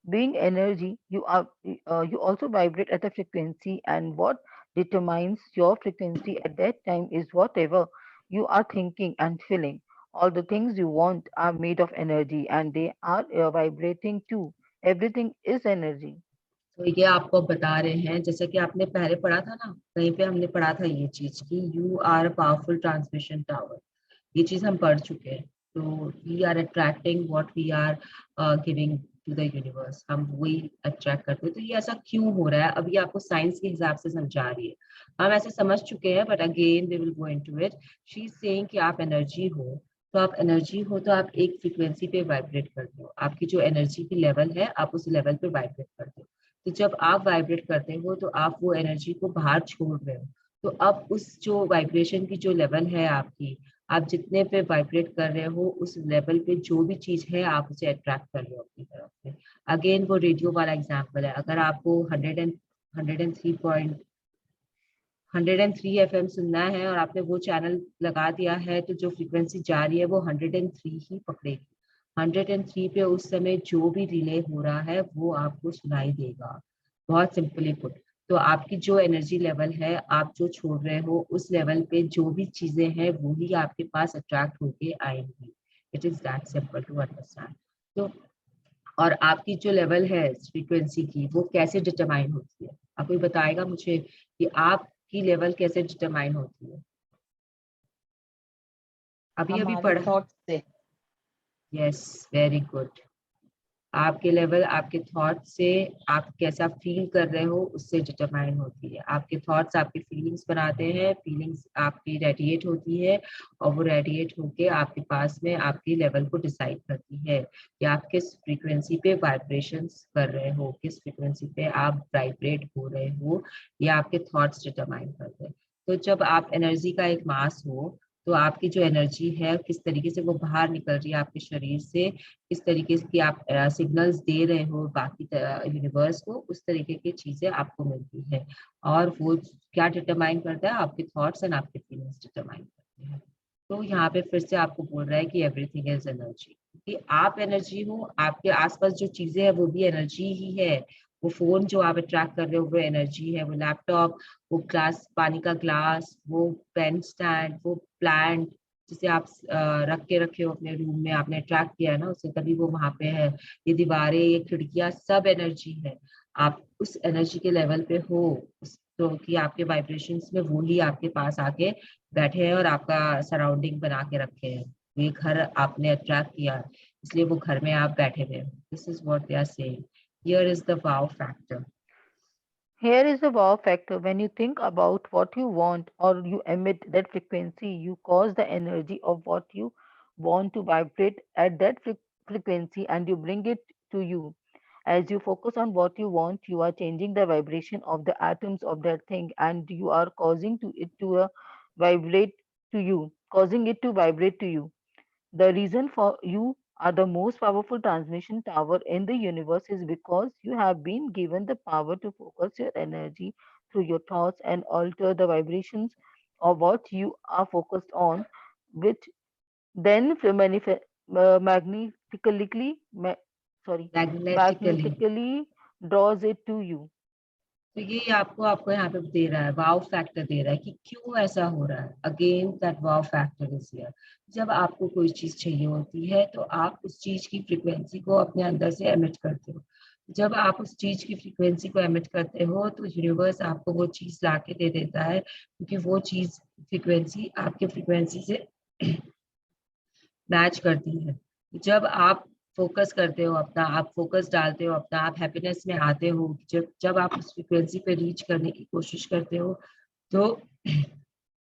Being energy, you also vibrate at a frequency, and what determines your frequency at that time is whatever you are thinking and feeling. All the things you want are made of energy, and they are vibrating too. Everything is energy. तो ये आपको बता रहे हैं, जैसे कि आपने पहले पढ़ा था ना, कहीं पे हमने पढ़ा था ये चीज कि you are a powerful transmission tower. ये चीज हम पढ़ चुके हैं। तो we are attracting what we are giving to the universe, हम वही अट्रैक्ट करते हैं। तो ये ऐसा क्यों हो रहा है, अभी आपको साइंस के हिसाब से समझा रही है। हम ऐसे समझ चुके हैं, but again we will go into it. She is saying कि आप एनर्जी हो, तो आप एनर्जी हो तो आप एक फ्रीक्वेंसी पे वाइब्रेट करते हो। आपकी जो एनर्जी की लेवल है आप उस लेवल पे वाइब्रेट करते हो। तो जब आप वाइब्रेट करते हो तो आप वो एनर्जी को बाहर छोड़ रहे हो। तो अब उस जो वाइब्रेशन की जो लेवल है आपकी, आप जितने पे वाइब्रेट कर रहे हो उस लेवल पे जो भी चीज है आप उसे अट्रैक्ट कर रहे हो अपनी तरफ से। अगेन वो रेडियो वाला एग्जांपल है, अगर आपको 103 एफएम सुनना है और आपने वो चैनल लगा दिया है, तो जो फ्रीक्वेंसी जा रही है वो 103 ही पकड़ेगी। 103 पे उस समय जो भी रिले हो रहा है वो आपको सुनाई देगा। बहुत सिंपली पुट, तो आपकी जो एनर्जी लेवल है, आप जो छोड़ रहे हो उस लेवल पे जो भी चीजें हैं वो ही आपके पास अट्रैक्ट होके आएंगी। It is that simple to understand. तो और आपकी जो लेवल है फ्रीक्वेंसी की वो कैसे डिटरमाइन होती है, आप कोई बताएगा मुझे कि आपकी लेवल कैसे डिटरमाइन होती है? अभी अभी हमारे पढ़ा। थॉट से। Yes, very good. आपके लेवल आपके थॉट से, आप कैसा फील कर रहे हो उससे डिटरमाइन होती है। आपके थॉट्स आपकी फीलिंग्स बनाते हैं, फीलिंग्स आपकी रेडिएट होती है, और वो रेडिएट होके आपके पास में आपकी लेवल को डिसाइड करती है कि आप किस फ्रीक्वेंसी पे वाइब्रेशंस कर रहे हो, किस फ्रीक्वेंसी पे आप वाइब्रेट हो रहे हो, ये आपके थॉट्स डिटरमाइन करते हैं। तो जब आप एनर्जी का एक मास हो तो आपकी जो एनर्जी है किस तरीके से वो बाहर निकल रही है आपके शरीर से, किस तरीके की आप सिग्नल्स दे रहे हो बाकी यूनिवर्स को, उस तरीके की चीजें आपको मिलती है। और वो क्या डिटरमाइन करता है, आपके थॉट्स एंड आपके फीलिंग्स डिटरमाइन करते हैं। तो यहाँ पे फिर से आपको बोल रहा है कि एवरीथिंग इज एनर्जी, कि आप एनर्जी हो, आपके आसपास जो चीजें हैं वो भी एनर्जी ही है। वो फोन जो आप अट्रैक्ट कर रहे हो वो एनर्जी है, वो लैपटॉप, वो ग्लास, पानी का ग्लास, वो पेन स्टैंड, वो प्लांट, जिसे आप रख के रखे हो अपने रूम में, आपने अट्रैक्ट किया है ना उसे, तभी वो वहां पे है। ये दीवारें, ये खिड़कियां, सब एनर्जी है। आप उस एनर्जी के लेवल पे हो, तो कि आपके वाइब्रेशंस में वो ही आपके पास आके बैठे हैं और आपका सराउंडिंग बना के रखे हैं। ये घर आपने अट्रैक्ट किया है, इसलिए वो घर में आप बैठे हुए हो। This is what they are saying, here is the wow factor. Here is the wow factor. When you think about what you want or you emit that frequency, you cause the energy of what you want to vibrate at that frequency and you bring it to you. As you focus on what you want, you are changing the vibration of the atoms of that thing and you are causing to it to vibrate to you, causing it to vibrate to you. The reason for you are the most powerful transmission tower in the universe is because you have been given the power to focus your energy through your thoughts and alter the vibrations of what you are focused on, which then magnetically. magnetically draws it to you. तो ये आपको आपको यहाँ पे दे रहा है, wow factor दे रहा है कि क्यों ऐसा हो रहा है। Again that wow factor is here. जब आपको कोई चीज चाहिए होती है तो आप उस चीज की फ्रीक्वेंसी को अपने अंदर से एमिट करते हो। जब आप उस चीज की फ्रीक्वेंसी को एमिट करते हो तो यूनिवर्स आपको वो चीज ला के दे देता है, क्योंकि वो चीज फ्रीक्वेंसी आपके फ्रीक्वेंसी से मैच करती है। जब आप फोकस करते हो अपना, आप फोकस डालते हो अपना, आप हैप्पीनेस में आते हो, जब जब आप उस फ्रीक्वेंसी पे रीच करने की कोशिश करते हो, तो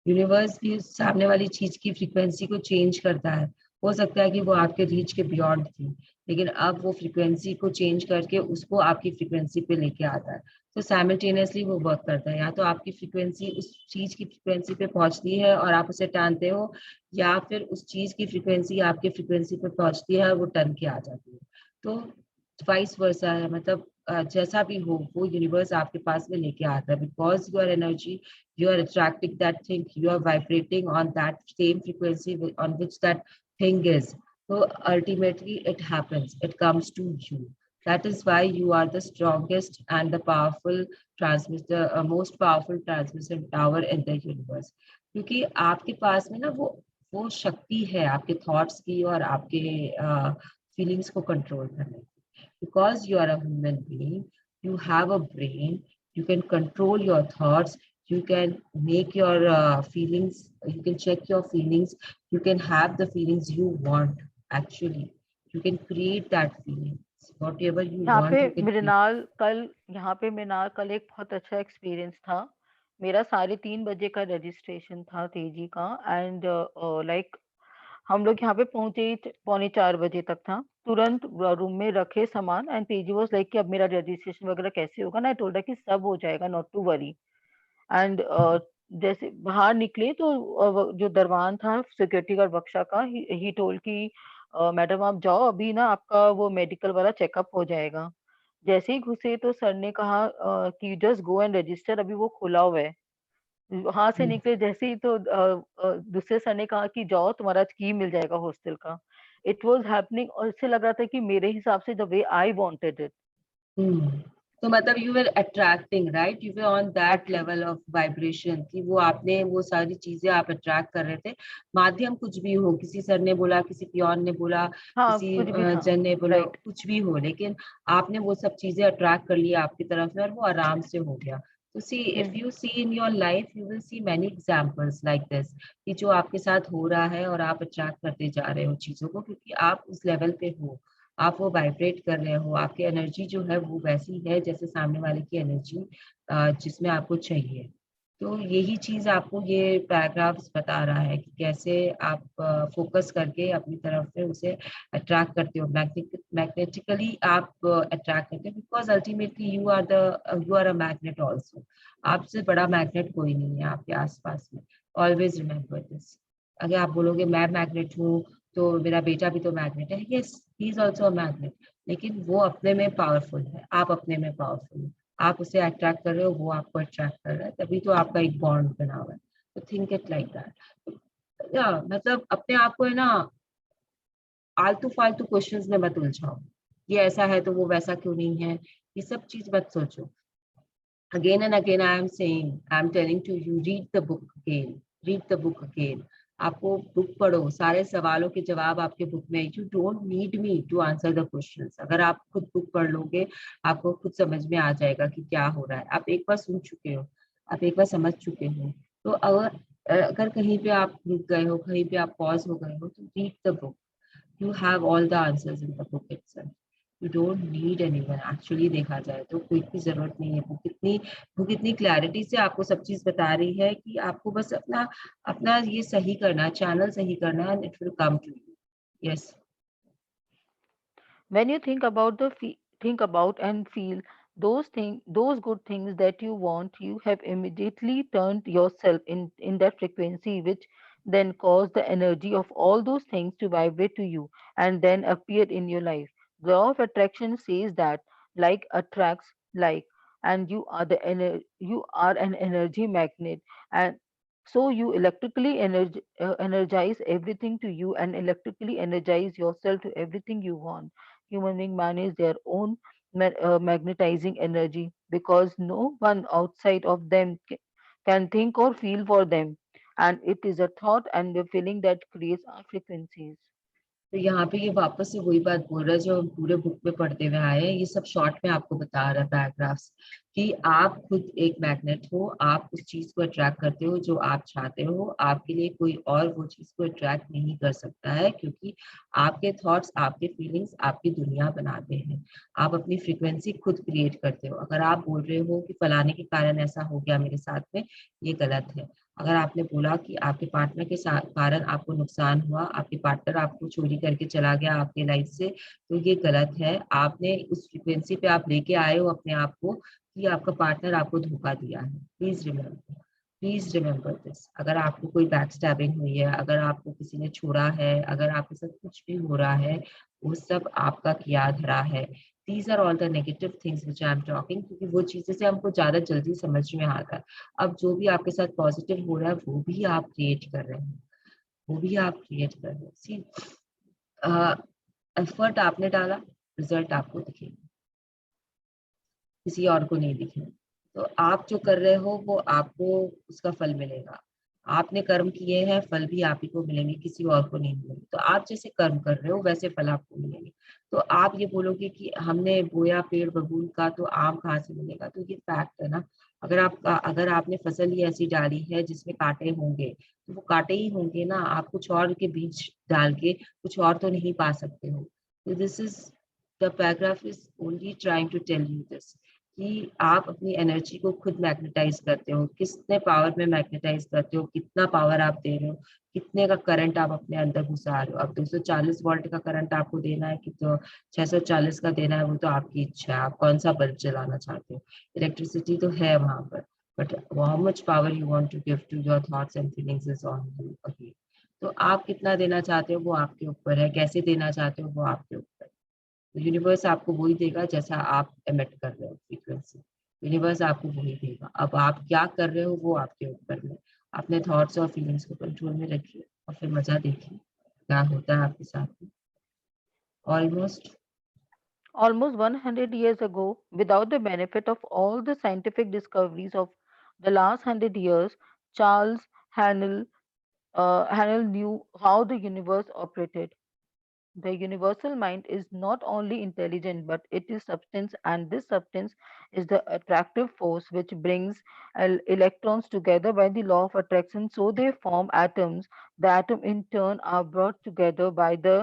यूनिवर्स भी उस सामने वाली चीज की फ्रीक्वेंसी को चेंज करता है। हो सकता है कि वो आपके रीच के बियॉन्ड थी, लेकिन अब वो फ्रीक्वेंसी को चेंज करके उसको आपकी फ्रीक्वेंसी पे लेके आता है। तो साइमल्टेनियसली वो वर्क करता है। या तो आपकी फ्रीक्वेंसी उस चीज की फ्रीक्वेंसी पे पहुंचती है और आप उसे टानते हो, या फिर उस चीज की फ्रीक्वेंसी आपके फ्रीक्वेंसी पे पहुंचती है और वो टन के आ जाती है। तो वाइस वर्सा है, मतलब जैसा भी हो वो यूनिवर्स आपके पास में लेके आता है, because your energy, you are attracting that thing, you are vibrating on that same frequency on which that thing is. So ultimately it happens, it comes to you. That is why you are the strongest and the powerful transmitter, most powerful transmission tower in the universe. क्योंकि आपके पास में ना वो शक्ति है आपके thoughts की और आपके फीलिंग्स को कंट्रोल करने की। Because you are a human being, you have a brain, you can control your thoughts, you can make your feelings, you can check your feelings, you can have the feelings you want. Actually, you can create that feeling, whatever you यहाँ पे want, you can create. मेरे नाल कल एक बहुत अच्छा experience था। मेरा 3:30 बजे का रजिस्ट्रेशन था तेजी का एंड लाइक हम लोग यहाँ पे पहुंचे ही 3:45 बजे तक था। तुरंत रूम में रखे सामान एंड तेजी वाज लाइक कि अब मेरा रजिस्ट्रेशन वगैरह कैसे होगा ना। आई टोल्ड हर कि सब हो जाएगा, नॉट टू वरी। एंड जैसे बाहर निकले तो जो दरवान था सिक्योरिटी गार्ड बख्शा का, ही टोल्ड कि मैडम आप जाओ, अभी ना आपका वो मेडिकल वाला चेकअप हो जाएगा। जैसे ही घुसे तो सर ने कहा कि जस्ट गो एंड रजिस्टर, अभी वो खुला हुआ है। वहां से Hmm. निकले जैसे ही तो दूसरे सर ने कहा कि जाओ तुम्हारा की मिल जाएगा हॉस्टल का। इट वाज हैपनिंग और इससे लग रहा था कि मेरे हिसाब से the way I wanted it Hmm. तो मतलब you were attracting, right? You were on that actually. level of vibration कि वो आपने वो सारी चीजें आप attract कर रहे थे। माध्यम कुछ भी हो, किसी सर ने बोला, किसी पियोन ने बोला, हाँ किसी कुछ भी था। जन ने बोला, राइट। कुछ भी हो, लेकिन आपने वो सब चीजें अट्रैक्ट कर लिया आपकी तरफ में और वो आराम से हो गया। तो see, if hmm. You see in your life you will see many examples like this, कि जो आपके साथ हो रहा है और आप अट्रैक्ट करते जा रहे हो चीजों को, क्योंकि आप उस लेवल पे हो, आप वो वाइब्रेट कर रहे हो, आपकी एनर्जी जो है वो वैसी है जैसे सामने वाले की एनर्जी जिसमें आपको चाहिए। तो यही चीज आपको ये पैराग्राफ्स बता रहा है कि कैसे आप फोकस करके अपनी तरफ से उसे अट्रैक्ट करते हो, मैग्नेटिकली आप अट्रैक्ट करते हो, because ultimately you are a magnet also. आपसे बड़ा मैग्नेट कोई नहीं है आपके आसपास में। Always remember this. अगर आप बोलोगे मैं मैग्नेट हूँ तो मेरा बेटा भी तो मैग्नेट है, yes he is also a magnet, लेकिन वो अपने में पावरफुल है, आप अपने में पावरफुल है। आप उसे अट्रैक्ट कर रहे हो, वो आपको अट्रैक्ट कर रहा है, तभी तो आपका एक बॉन्ड बना हुआ है। तो थिंक इट लाइक दैट। या मतलब अपने आप को है ना आलतू फालतू क्वेश्चंस में मत उलझाओ, ये ऐसा है तो वो वैसा क्यों नहीं है, ये सब चीज मत सोचो। Again and again I am saying, I am telling to you, read the book again, read the book again. आपको बुक पढ़ो, सारे सवालों के जवाब आपके बुक में। You don't need me to answer the questions. अगर आप खुद बुक पढ़ लोगे, आपको खुद समझ में आ जाएगा कि क्या हो रहा है। आप एक बार सुन चुके हो, आप एक बार समझ चुके हो। तो अगर अगर कहीं पे आप रुक गए हो, कहीं पे आप पॉज हो गए हो, तो read the book. You have all the answers in the book itself. You don't need anyone. Actually देखा जाए तो कोई की जरूरत नहीं है। बुक इतनी क्लैरिटी से आपको सब चीज बता रही है कि आपको बस अपना अपना ये सही करना है, चैनल सही करना है, and it will come to you. Yes. When you think about think about and feel those good things that you want, you have immediately turned yourself in that frequency, which then cause the energy of all those things to vibrate to you and then appear in your life. The law of attraction says that like attracts like, and you are an energy magnet, and so you electrically energize everything to you and electrically energize yourself to everything you want. Human beings manage their own magnetizing energy because no one outside of them can think or feel for them. And it is a thought and a feeling that creates our frequencies. तो यहाँ पे ये वापस से वही बात बोल रहा है जो हम पूरे बुक में पढ़ते हुए आए हैं। ये सब शॉर्ट में आपको बता रहा है पैराग्राफ्स, कि आप खुद एक मैग्नेट हो। आप उस चीज को अट्रैक्ट करते हो जो आप चाहते हो। आपके लिए कोई और वो चीज को अट्रैक्ट नहीं कर सकता है, क्योंकि आपके थॉट्स, आपके फीलिंग्स आपकी दुनिया बनाते हैं। आप अपनी फ्रिक्वेंसी खुद क्रिएट करते हो। अगर आप बोल रहे हो कि फलाने के कारण ऐसा हो गया मेरे साथ में, ये गलत है। अगर आपने बोला कि आपके पार्टनर के कारण आपको नुकसान हुआ, आपके पार्टनर आपको चोरी करके चला गया आपके लाइफ से, तो ये गलत है। आपने उस फ्रिक्वेंसी पे आप लेके आए हो अपने आप को कि आपका पार्टनर आपको धोखा दिया है। Please remember this. अगर आपको कोई बैक स्टैबिंग हुई है, अगर आपको किसी ने छोड़ा है, अगर आपके साथ कुछ भी हो रहा है, वो सब आपका किया धरा है। These are all the negative things which I am talking, क्योंकि वो चीजें से हमको ज्यादा जल्दी समझ में आता है। अब जो भी आपके साथ पॉजिटिव हो रहा है, वो भी आप क्रिएट कर रहे हैं, वो भी आप क्रिएट कर रहे हैं। सी, एफर्ट आपने डाला, रिजल्ट आपको दिखेगा, किसी और को नहीं दिखेगा। तो आप जो कर रहे हो वो आपको उसका फल मिलेगा। आपने कर्म किए हैं, फल भी आप ही को मिलेंगे, किसी और को नहीं मिलेंगे। तो आप जैसे कर्म कर रहे हो वैसे फल आपको मिलेंगे। तो आप ये बोलोगे कि हमने बोया पेड़ बबूल का, तो आम कहाँ से मिलेगा? तो ये फैक्ट है ना। अगर आपने फसल ही ऐसी डाली है जिसमें कांटे होंगे, तो वो कांटे ही होंगे ना। आप कुछ और के बीज डाल के कुछ और तो नहीं पा सकते हो। तो this is the paragraph is only trying to tell you this, कि आप अपनी एनर्जी को खुद मैग्नेटाइज करते हो। कितने पावर में मैग्नेटाइज करते हो, कितना पावर आप दे रहे हो, कितने का करंट आप अपने अंदर घुसा रहे हो। अब 240 वोल्ट का करंट आपको देना है कि तो 640 का देना है, वो तो आपकी इच्छा है। आप कौन सा बल्ब चलाना चाहते हो। इलेक्ट्रिसिटी तो है वहां पर, but how much power you want to give to your thoughts and feelings is on you again. तो आप कितना देना चाहते हो वो आपके ऊपर है, कैसे देना चाहते हो वो आपके ऊपर है। तो यूनिवर्स आपको वही देगा जैसा आप एमिट कर रहे हो फ्रीक्वेंसी। यूनिवर्स आपको वही देगा। अब आप क्या कर रहे हो वो आपके ऊपर में। अपने थॉट्स और फीलिंग्स को कंट्रोल में रखिए और फिर मजा देखिए क्या होता है आपके साथ में। Almost Almost 100 years ago, without the benefit of all the scientific discoveries of the last 100 years, Charles Haanel knew how the universe operated. The universal mind is not only intelligent, but it is substance, and this substance is the attractive force which brings electrons together by the law of attraction. So they form atoms. The atom in turn are brought together by the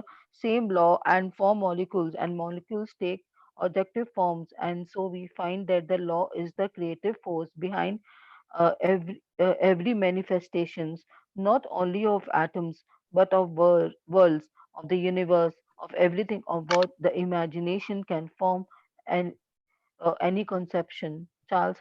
same law and form molecules, and molecules take objective forms. And so we find that the law is the creative force behind every manifestations, not only of atoms, but of worlds, of the universe, of everything, of what the imagination can form, and any conception. Charles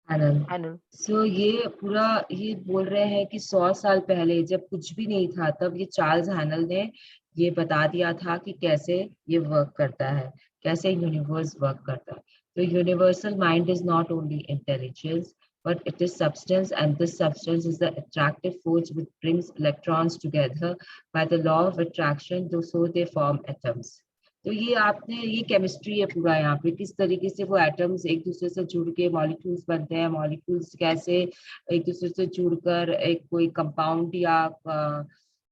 Anand. Haanel. सो ये पूरा ये बोल रहे हैं कि 100 साल पहले जब कुछ भी नहीं था, तब ये चार्ल्स हैनल ने ये बता दिया था कि कैसे ये वर्क करता है, कैसे यूनिवर्स वर्क करता है। तो universal mind is not only intelligence, but it is substance, and this substance is the attractive force which brings electrons together by the law of attraction, so they form atoms. तो ये आपने, ये chemistry है पूरा यहाँ पे, किस तरीके से वो एटम्स एक दूसरे से जुड़ के मॉलिक्यूल्स बनते हैं, मॉलिक्यूल्स कैसे एक दूसरे से जुड़कर एक कोई कंपाउंड या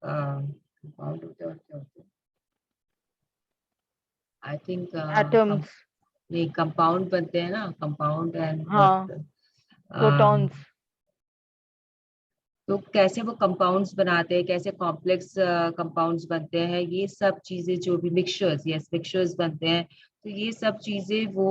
कंपाउंड होता है और क्या होता है, आई थिंक एटम्स। नहीं कंपाउंड बनते हैं ना, कंपाउंड एंड हाँ, व्हाट, प्रोटॉन्स। तो कैसे वो कंपाउंड्स बनाते हैं, कैसे कॉम्प्लेक्स कंपाउंड्स बनते हैं, ये सब चीजें जो भी मिक्सचर्स, यस मिक्सचर्स बनते हैं, तो ये सब चीजें वो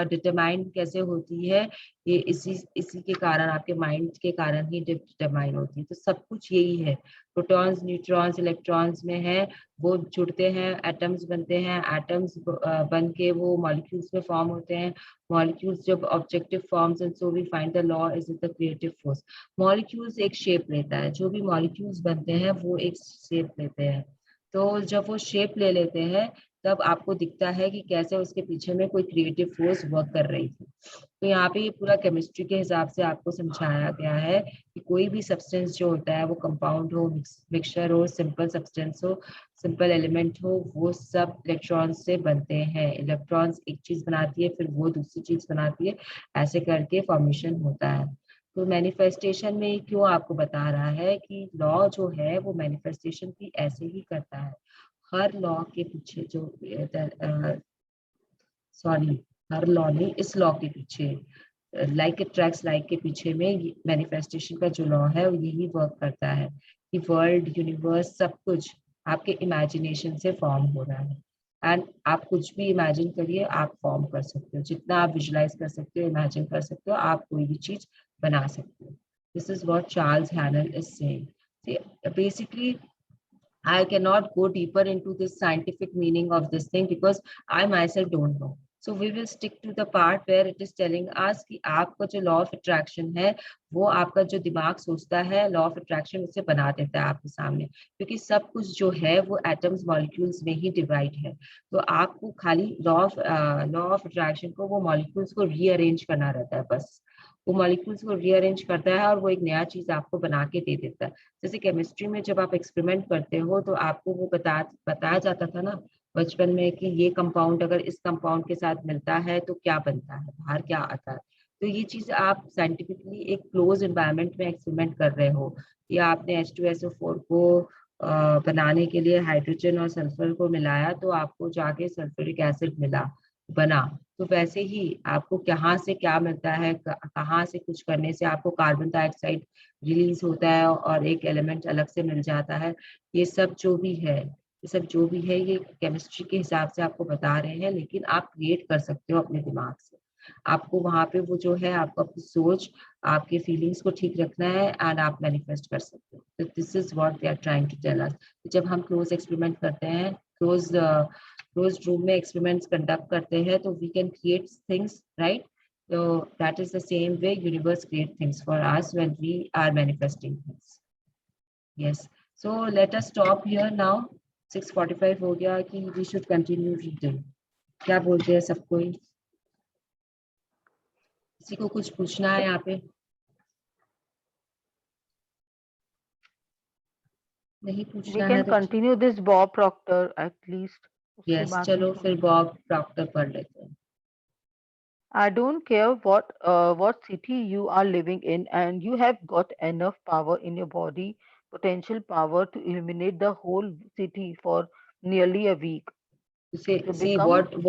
डिटरमाइन कैसे होती है, ये इसी इसी के कारण, आपके माइंड के कारण ही डिटरमाइन होती है। तो सब कुछ यही है, प्रोटॉन्स न्यूट्रॉन्स इलेक्ट्रॉन्स में है, वो जुड़ते हैं, एटम्स बनते हैं, एटम्स बन के वो मॉलिक्यूल्स में फॉर्म होते हैं, मॉलिक्यूल्स जब objective forms, and so we find the law is the creative force. Molecules एक शेप लेता है, जो भी मॉलिक्यूल्स बनते हैं वो एक शेप लेते हैं, तो जब वो शेप ले लेते हैं तब आपको दिखता है कि कैसे उसके पीछे में कोई क्रिएटिव फोर्स वर्क कर रही थी। तो यहाँ पे ये पूरा केमिस्ट्री के हिसाब से आपको समझाया गया है कि कोई भी सब्सटेंस जो होता है, वो कंपाउंड हो, मिक्सचर हो, सिंपल सब्सटेंस हो, सिंपल एलिमेंट हो, वो सब इलेक्ट्रॉन्स से बनते हैं। इलेक्ट्रॉन्स एक चीज बनाती है, फिर वो दूसरी चीज बनाती है, ऐसे करके फॉर्मेशन होता है। तो मैनिफेस्टेशन में क्यों आपको बता रहा है कि लॉ जो है वो मैनिफेस्टेशन भी ऐसे ही करता है। हर लॉ के पीछे जो, सॉरी, हर लॉ नहीं, इस लॉ के पीछे, लाइक अट्रैक्ट्स लाइक के पीछे में मैनिफेस्टेशन का जो लॉ है वो यही वर्क करता है कि वर्ल्ड, यूनिवर्स, सब कुछ आपके इमेजिनेशन से फॉर्म हो रहा है। एंड आप कुछ भी इमेजिन करिए, आप फॉर्म कर सकते हो, जितना आप विजुलाइज कर सकते हो, इमेजिन कर सकते हो, आप कोई भी चीज बना सकते हो। This is what Charles Haanel is saying. Basically, I cannot go deeper into this scientific meaning of this thing because I myself don't know. So we will stick to the part where it is telling us कि आपका जो law of attraction है, वो आपका जो दिमाग सोचता है, law of attraction उसे बना देता है आपके सामने, क्योंकि सब कुछ जो है वो atoms molecules में ही divide है। तो आपको खाली law of attraction को, वो molecules को rearrange करना रहता है बस। वो molecules को rearrange करता है और वो एक नया चीज आपको बना के दे देता है। जैसे केमिस्ट्री में जब आप एक्सपेरिमेंट करते हो तो आपको वो बताया जाता था ना बचपन में कि ये कंपाउंड अगर इस कंपाउंड के साथ मिलता है तो क्या बनता है, बाहर क्या आता है। तो ये चीज आप साइंटिफिकली एक क्लोज एनवायरनमेंट में एक्सपेरिमेंट कर रहे हो, या आपने H2SO4 को बनाने के लिए हाइड्रोजन और सल्फर को मिलाया तो आपको जाके सल्फ्यूरिक एसिड मिला, बना। तो वैसे ही आपको कहाँ से क्या मिलता है, कहाँ से कुछ करने से आपको कार्बन डाइऑक्साइड रिलीज होता है और एक एलिमेंट अलग से मिल जाता है। ये सब जो भी है, ये सब जो भी है, ये केमिस्ट्री के हिसाब से आपको बता रहे हैं, लेकिन आप क्रिएट कर सकते हो अपने दिमाग से। आपको वहां पे वो जो है, आपको अपनी सोच, आपके फीलिंग्स को ठीक रखना है एंड आप मैनिफेस्ट कर सकते हो। तो this is what they are trying to tell us. जब हम क्लोज एक्सपेरिमेंट करते हैं, क्लोज रूम में एक्सपेरिमेंट्स कंडक्ट करते हैं, तो we can create things, right? So that is the same way universe create things for us when we are manifesting things. Yes. So let us stop here now. 6:45 हो गया कि we should continue reading. क्या बोलते हैं सब कोई? किसी को कुछ पूछना है यहाँ पे? नहीं We पूछना है can तो continue this Bob Proctor at least. उसके यस, बाद में चलो फिर छोड़। बॉब प्रॉक्टर पढ़ लेते हैं। I don't care what city you are living in, and you have got enough power in your body, potential power to illuminate the whole city for nearly a week. To See become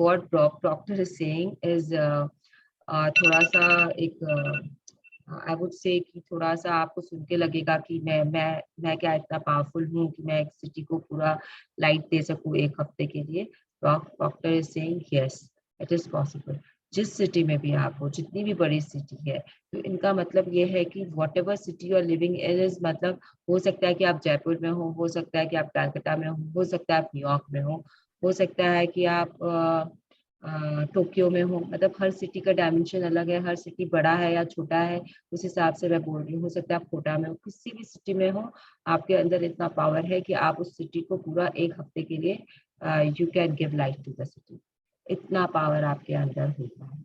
what Proctor is saying is थोड़ा सा एक I would say कि थोड़ा सा आपको सुन के लगेगा कि मैं क्या इतना पावरफुल हूँ कि मैं एक सिटी को पूरा लाइट दे सकूँ एक हफ्ते के लिए। Doctor is saying yes, it is possible. जिस सिटी में भी आप हो, जितनी भी बड़ी सिटी है, तो इनका मतलब ये है कि whatever city you are living is, मतलब हो सकता है कि आप जयपुर में हो सकता है कि आप कलकत्ता में हो सकता है आप न्यूयॉर्क में हो सकता है कि आप टोक्यो में हो, मतलब हर सिटी का डायमेंशन अलग है, हर सिटी बड़ा है या छोटा है, उस हिसाब से मैं बोल रही हूँ। हो सकता है आप कोटा में हो, किसी भी सिटी में हो, आपके अंदर इतना पावर है कि आप उस सिटी को पूरा एक हफ्ते के लिए you can give life to the city. इतना पावर आपके अंदर होता है।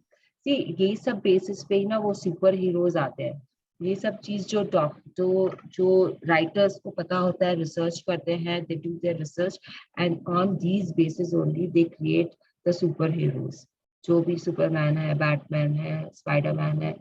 सी यही सब बेसिस पे ही ना वो सुपर हीरोज आते हैं। ये सब चीज जो राइटर्स को पता होता है, रिसर्च करते हैं, they do their research and on these basis only they create the super heroes. जो भी सुपरमैन है, बैटमैन है, स्पाइडरमैन है,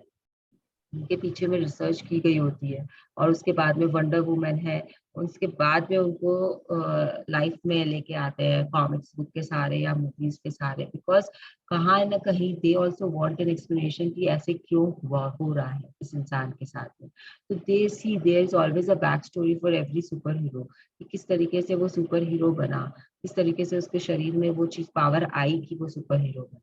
उनके पीछे में रिसर्च की गई होती है। और उसके बाद में वंडर वुमन है, उसके बाद में उनको लाइफ में लेके आते हैं कॉमिक्स बुक के सहारे या मूवीज के सहारे, बिकॉज कहाँ ना कहीं they also want an explanation कि ऐसे क्यों हुआ हो रहा है इस इंसान के साथ में। तो they see there is always a backstory for every superhero, कि किस तरीके से वो सुपर हीरो बना, किस तरीके से उसके शरीर में वो चीज पावर आई कि वो सुपर हीरो बना।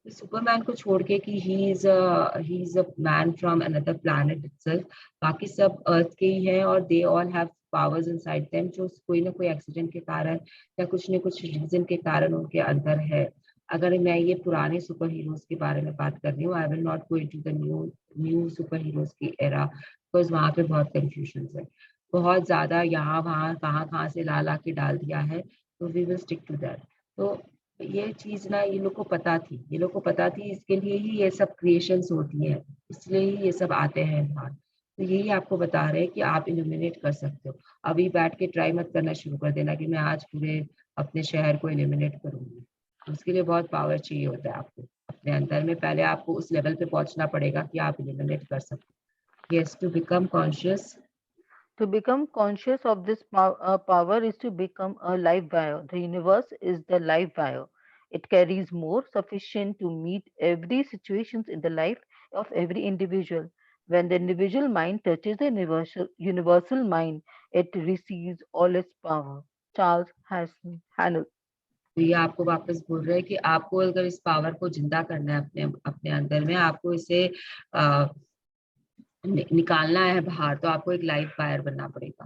सुपरमैन को छोड़ के कि he is a man from another planet itself, बाकी सब अर्थ के ही हैं और they all have powers inside them, जो कोई ना कोई एक्सीडेंट के कारण या कुछ न कुछ रीजन के कारण उनके अंदर है। अगर मैं ये पुराने सुपर हीरोज के बारे में बात कर रही हूँ, आई will not go into the new super heroes की एरा, बिकॉज वहाँ पे बहुत कंफ्यूजन है, बहुत ज्यादा यहाँ वहाँ कहाँ कहाँ से ला ला के डाल दिया है। तो we will stick to that. तो ये चीज ना ये लोग को पता थी, ये लोग को पता थी, इसके लिए ही ये सब क्रिएशंस होती हैं, इसलिए ही ये सब आते हैं बाहर। तो यही आपको बता रहे हैं कि आप इल्यूमिनेट कर सकते हो। अभी बैठ के ट्राई मत करना शुरू कर देना कि मैं आज पूरे अपने शहर को इल्यूमिनेट करूंगी। उसके लिए बहुत पावर चाहिए होता है आपको अपने अंदर में, पहले आपको उस लेवल पे पहुंचना पड़ेगा कि आप इल्यूमिनेट कर सकते। Yes, to become conscious. To become conscious of this power is to become a live wire. The universe is the live wire. It carries more sufficient to meet every situations in the life of every individual. When the individual mind touches the universal mind, it receives all its power. Charles Hannell. तो ये आपको वापस बोल रहे हैं कि आपको अगर इस पावर को जिंदा करना है अपने अपने अंदर में, आपको इसे निकालना है बाहर, तो आपको एक लाइव फायर बनना पड़ेगा।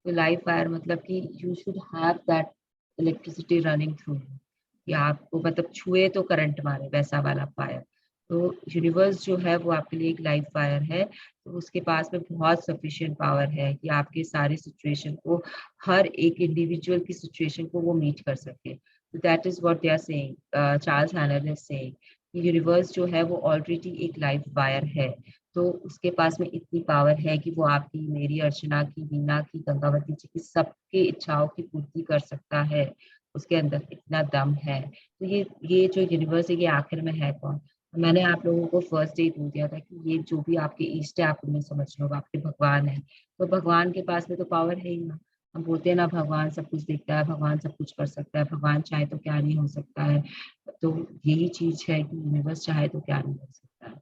तो लाइव फायर मतलब कि you should have that electricity running through, कि आपको मतलब छुए तो करंट मारे, वैसा वाला फायर। तो यूनिवर्स जो है वो आपके लिए एक लाइव फायर है, तो उसके पास में बहुत सफिशिएंट पावर है कि आपके सारे सिचुएशन को, हर एक इंडिविजुअल की सिचुएशन को वो मीट कर सके। तो that is what they are saying, Charles Haanel is saying कि यूनिवर्स जो है वो ऑलरेडी एक लाइव वायर है। तो उसके पास में इतनी पावर है कि वो आपकी, मेरी, अर्चना की, वीना की, गंगावती जी की, सबके इच्छाओं की पूर्ति कर सकता है। उसके अंदर इतना दम है। तो ये जो यूनिवर्स है ये आखिर में है कौन? मैंने आप लोगों को फर्स्ट डे बोल दिया था कि ये जो भी आपके ईष्ट है आप उन्हें समझ लो, आपके भगवान है। तो भगवान के पास में तो पावर है ही ना। हम बोलते हैं ना भगवान सब कुछ देखता है, भगवान सब कुछ कर सकता है, भगवान चाहे तो क्या नहीं हो सकता है। तो यही चीज है कि यूनिवर्स चाहे तो क्या नहीं हो सकता है।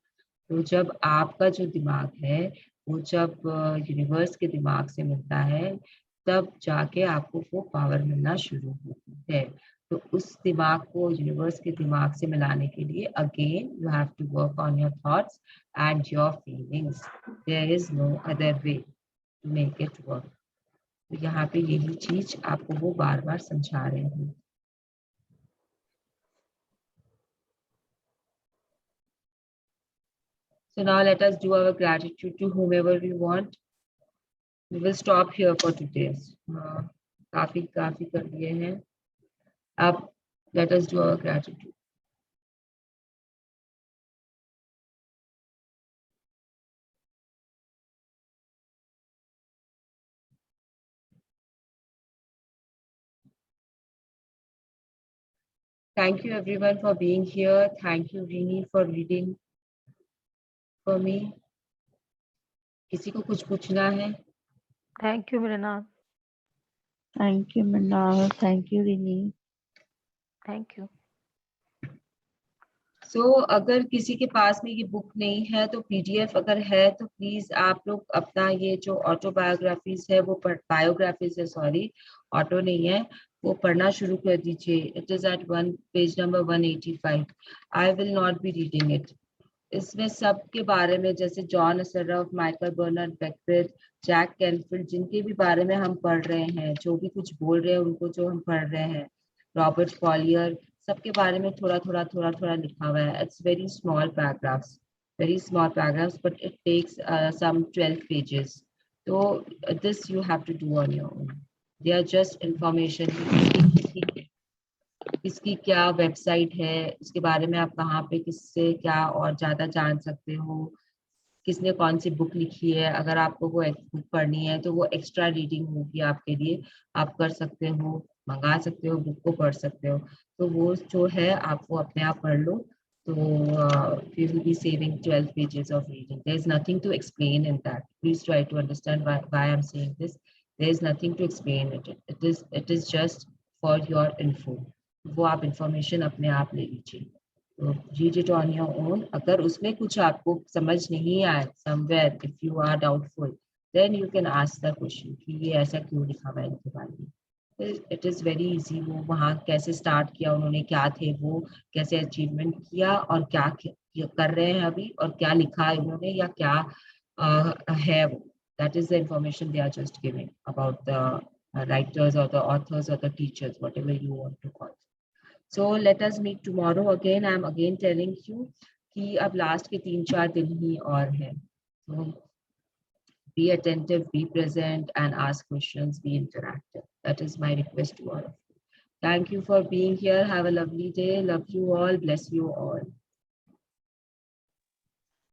तो जब आपका जो दिमाग है वो जब यूनिवर्स के दिमाग से मिलता है, तब जाके आपको वो पावर मिलना शुरू होती है। तो उस दिमाग को यूनिवर्स के दिमाग से मिलाने के लिए again you have to work on your thoughts and your feelings. There is no other way to make it work. तो यहाँ पे यही चीज आपको वो बार बार समझा रहे हैं। So now let us do our gratitude to whomever we want. We will stop here for today. काफी काफी कर लिए हैं। अब let us do our gratitude. Thank you everyone for being here. Thank you Rini for reading for me. किसी को कुछ पूछना है? Thank you, Mrinal. Thank you Mrinal, thank you Rini. Thank you. अगर किसी के पास में ये बुक नहीं है तो पीडीएफ अगर है तो प्लीज आप लोग अपना ये जो ऑटोबायोग्राफीज है वो बायोग्राफीज है, सॉरी ऑटो नहीं है, वो पढ़ना शुरू कर दीजिए। It is at page number 185। I will not be reading it. इसमें सबके बारे में, जैसे John Assaraf, Michael Bernard Beckwith, Jack Canfield, जिनके भी बारे में हम पढ़ रहे हैं, जो भी कुछ बोल रहे हैं उनको जो हम पढ़ रहे हैं, रॉबर्ट कॉलियर, सबके बारे में थोड़ा थोड़ा थोड़ा थोड़ा लिखा हुआ है। It's very small paragraphs, very small paragraphs, but it takes some 12 pages. तो this you have to do on your own. They are just information, इसकी क्या वेबसाइट है, उसके बारे में आप कहाँ पे किससे क्या और ज्यादा जान सकते हो, किसने कौन सी बुक लिखी है। अगर आपको वो बुक पढ़नी है तो वो एक्स्ट्रा रीडिंग होगी आपके लिए, आप कर सकते हो, मंगा सकते हो, बुक को पढ़ सकते हो। तो वो जो है आप वो अपने आप पढ़ लो। तो you will be saving 12 pages of reading. There is nothing to explain in that. Please try to understand why I'm saying this. There is nothing to explain it. It is just for your info. वो आप information अपने आप ले लीजिए। तो read it on your own. अगर उसमें कुछ आपको समझ नहीं आए, somewhere if you are doubtful, then you can ask the question कि ये ऐसा क्यों लिखा हुआ है इनके बारे में। It is very easy. वो वहाँ कैसे स्टार्ट किया उन्होंने, क्या थे वो, कैसे अचीवमेंट किया, और क्या कर रहे हैं अभी, और क्या लिखा है उन्होंने, या क्या है वो। That is the information they are just giving about the writers or the authors or the teachers, whatever you want to call. So let us meet tomorrow again. I am again telling you कि अब last के 3-4 दिन ही और हैं। So be attentive, be present, and ask questions, be interactive. That is my request to all of you. Thank you for being here. Have a lovely day. Love you all. Bless you all.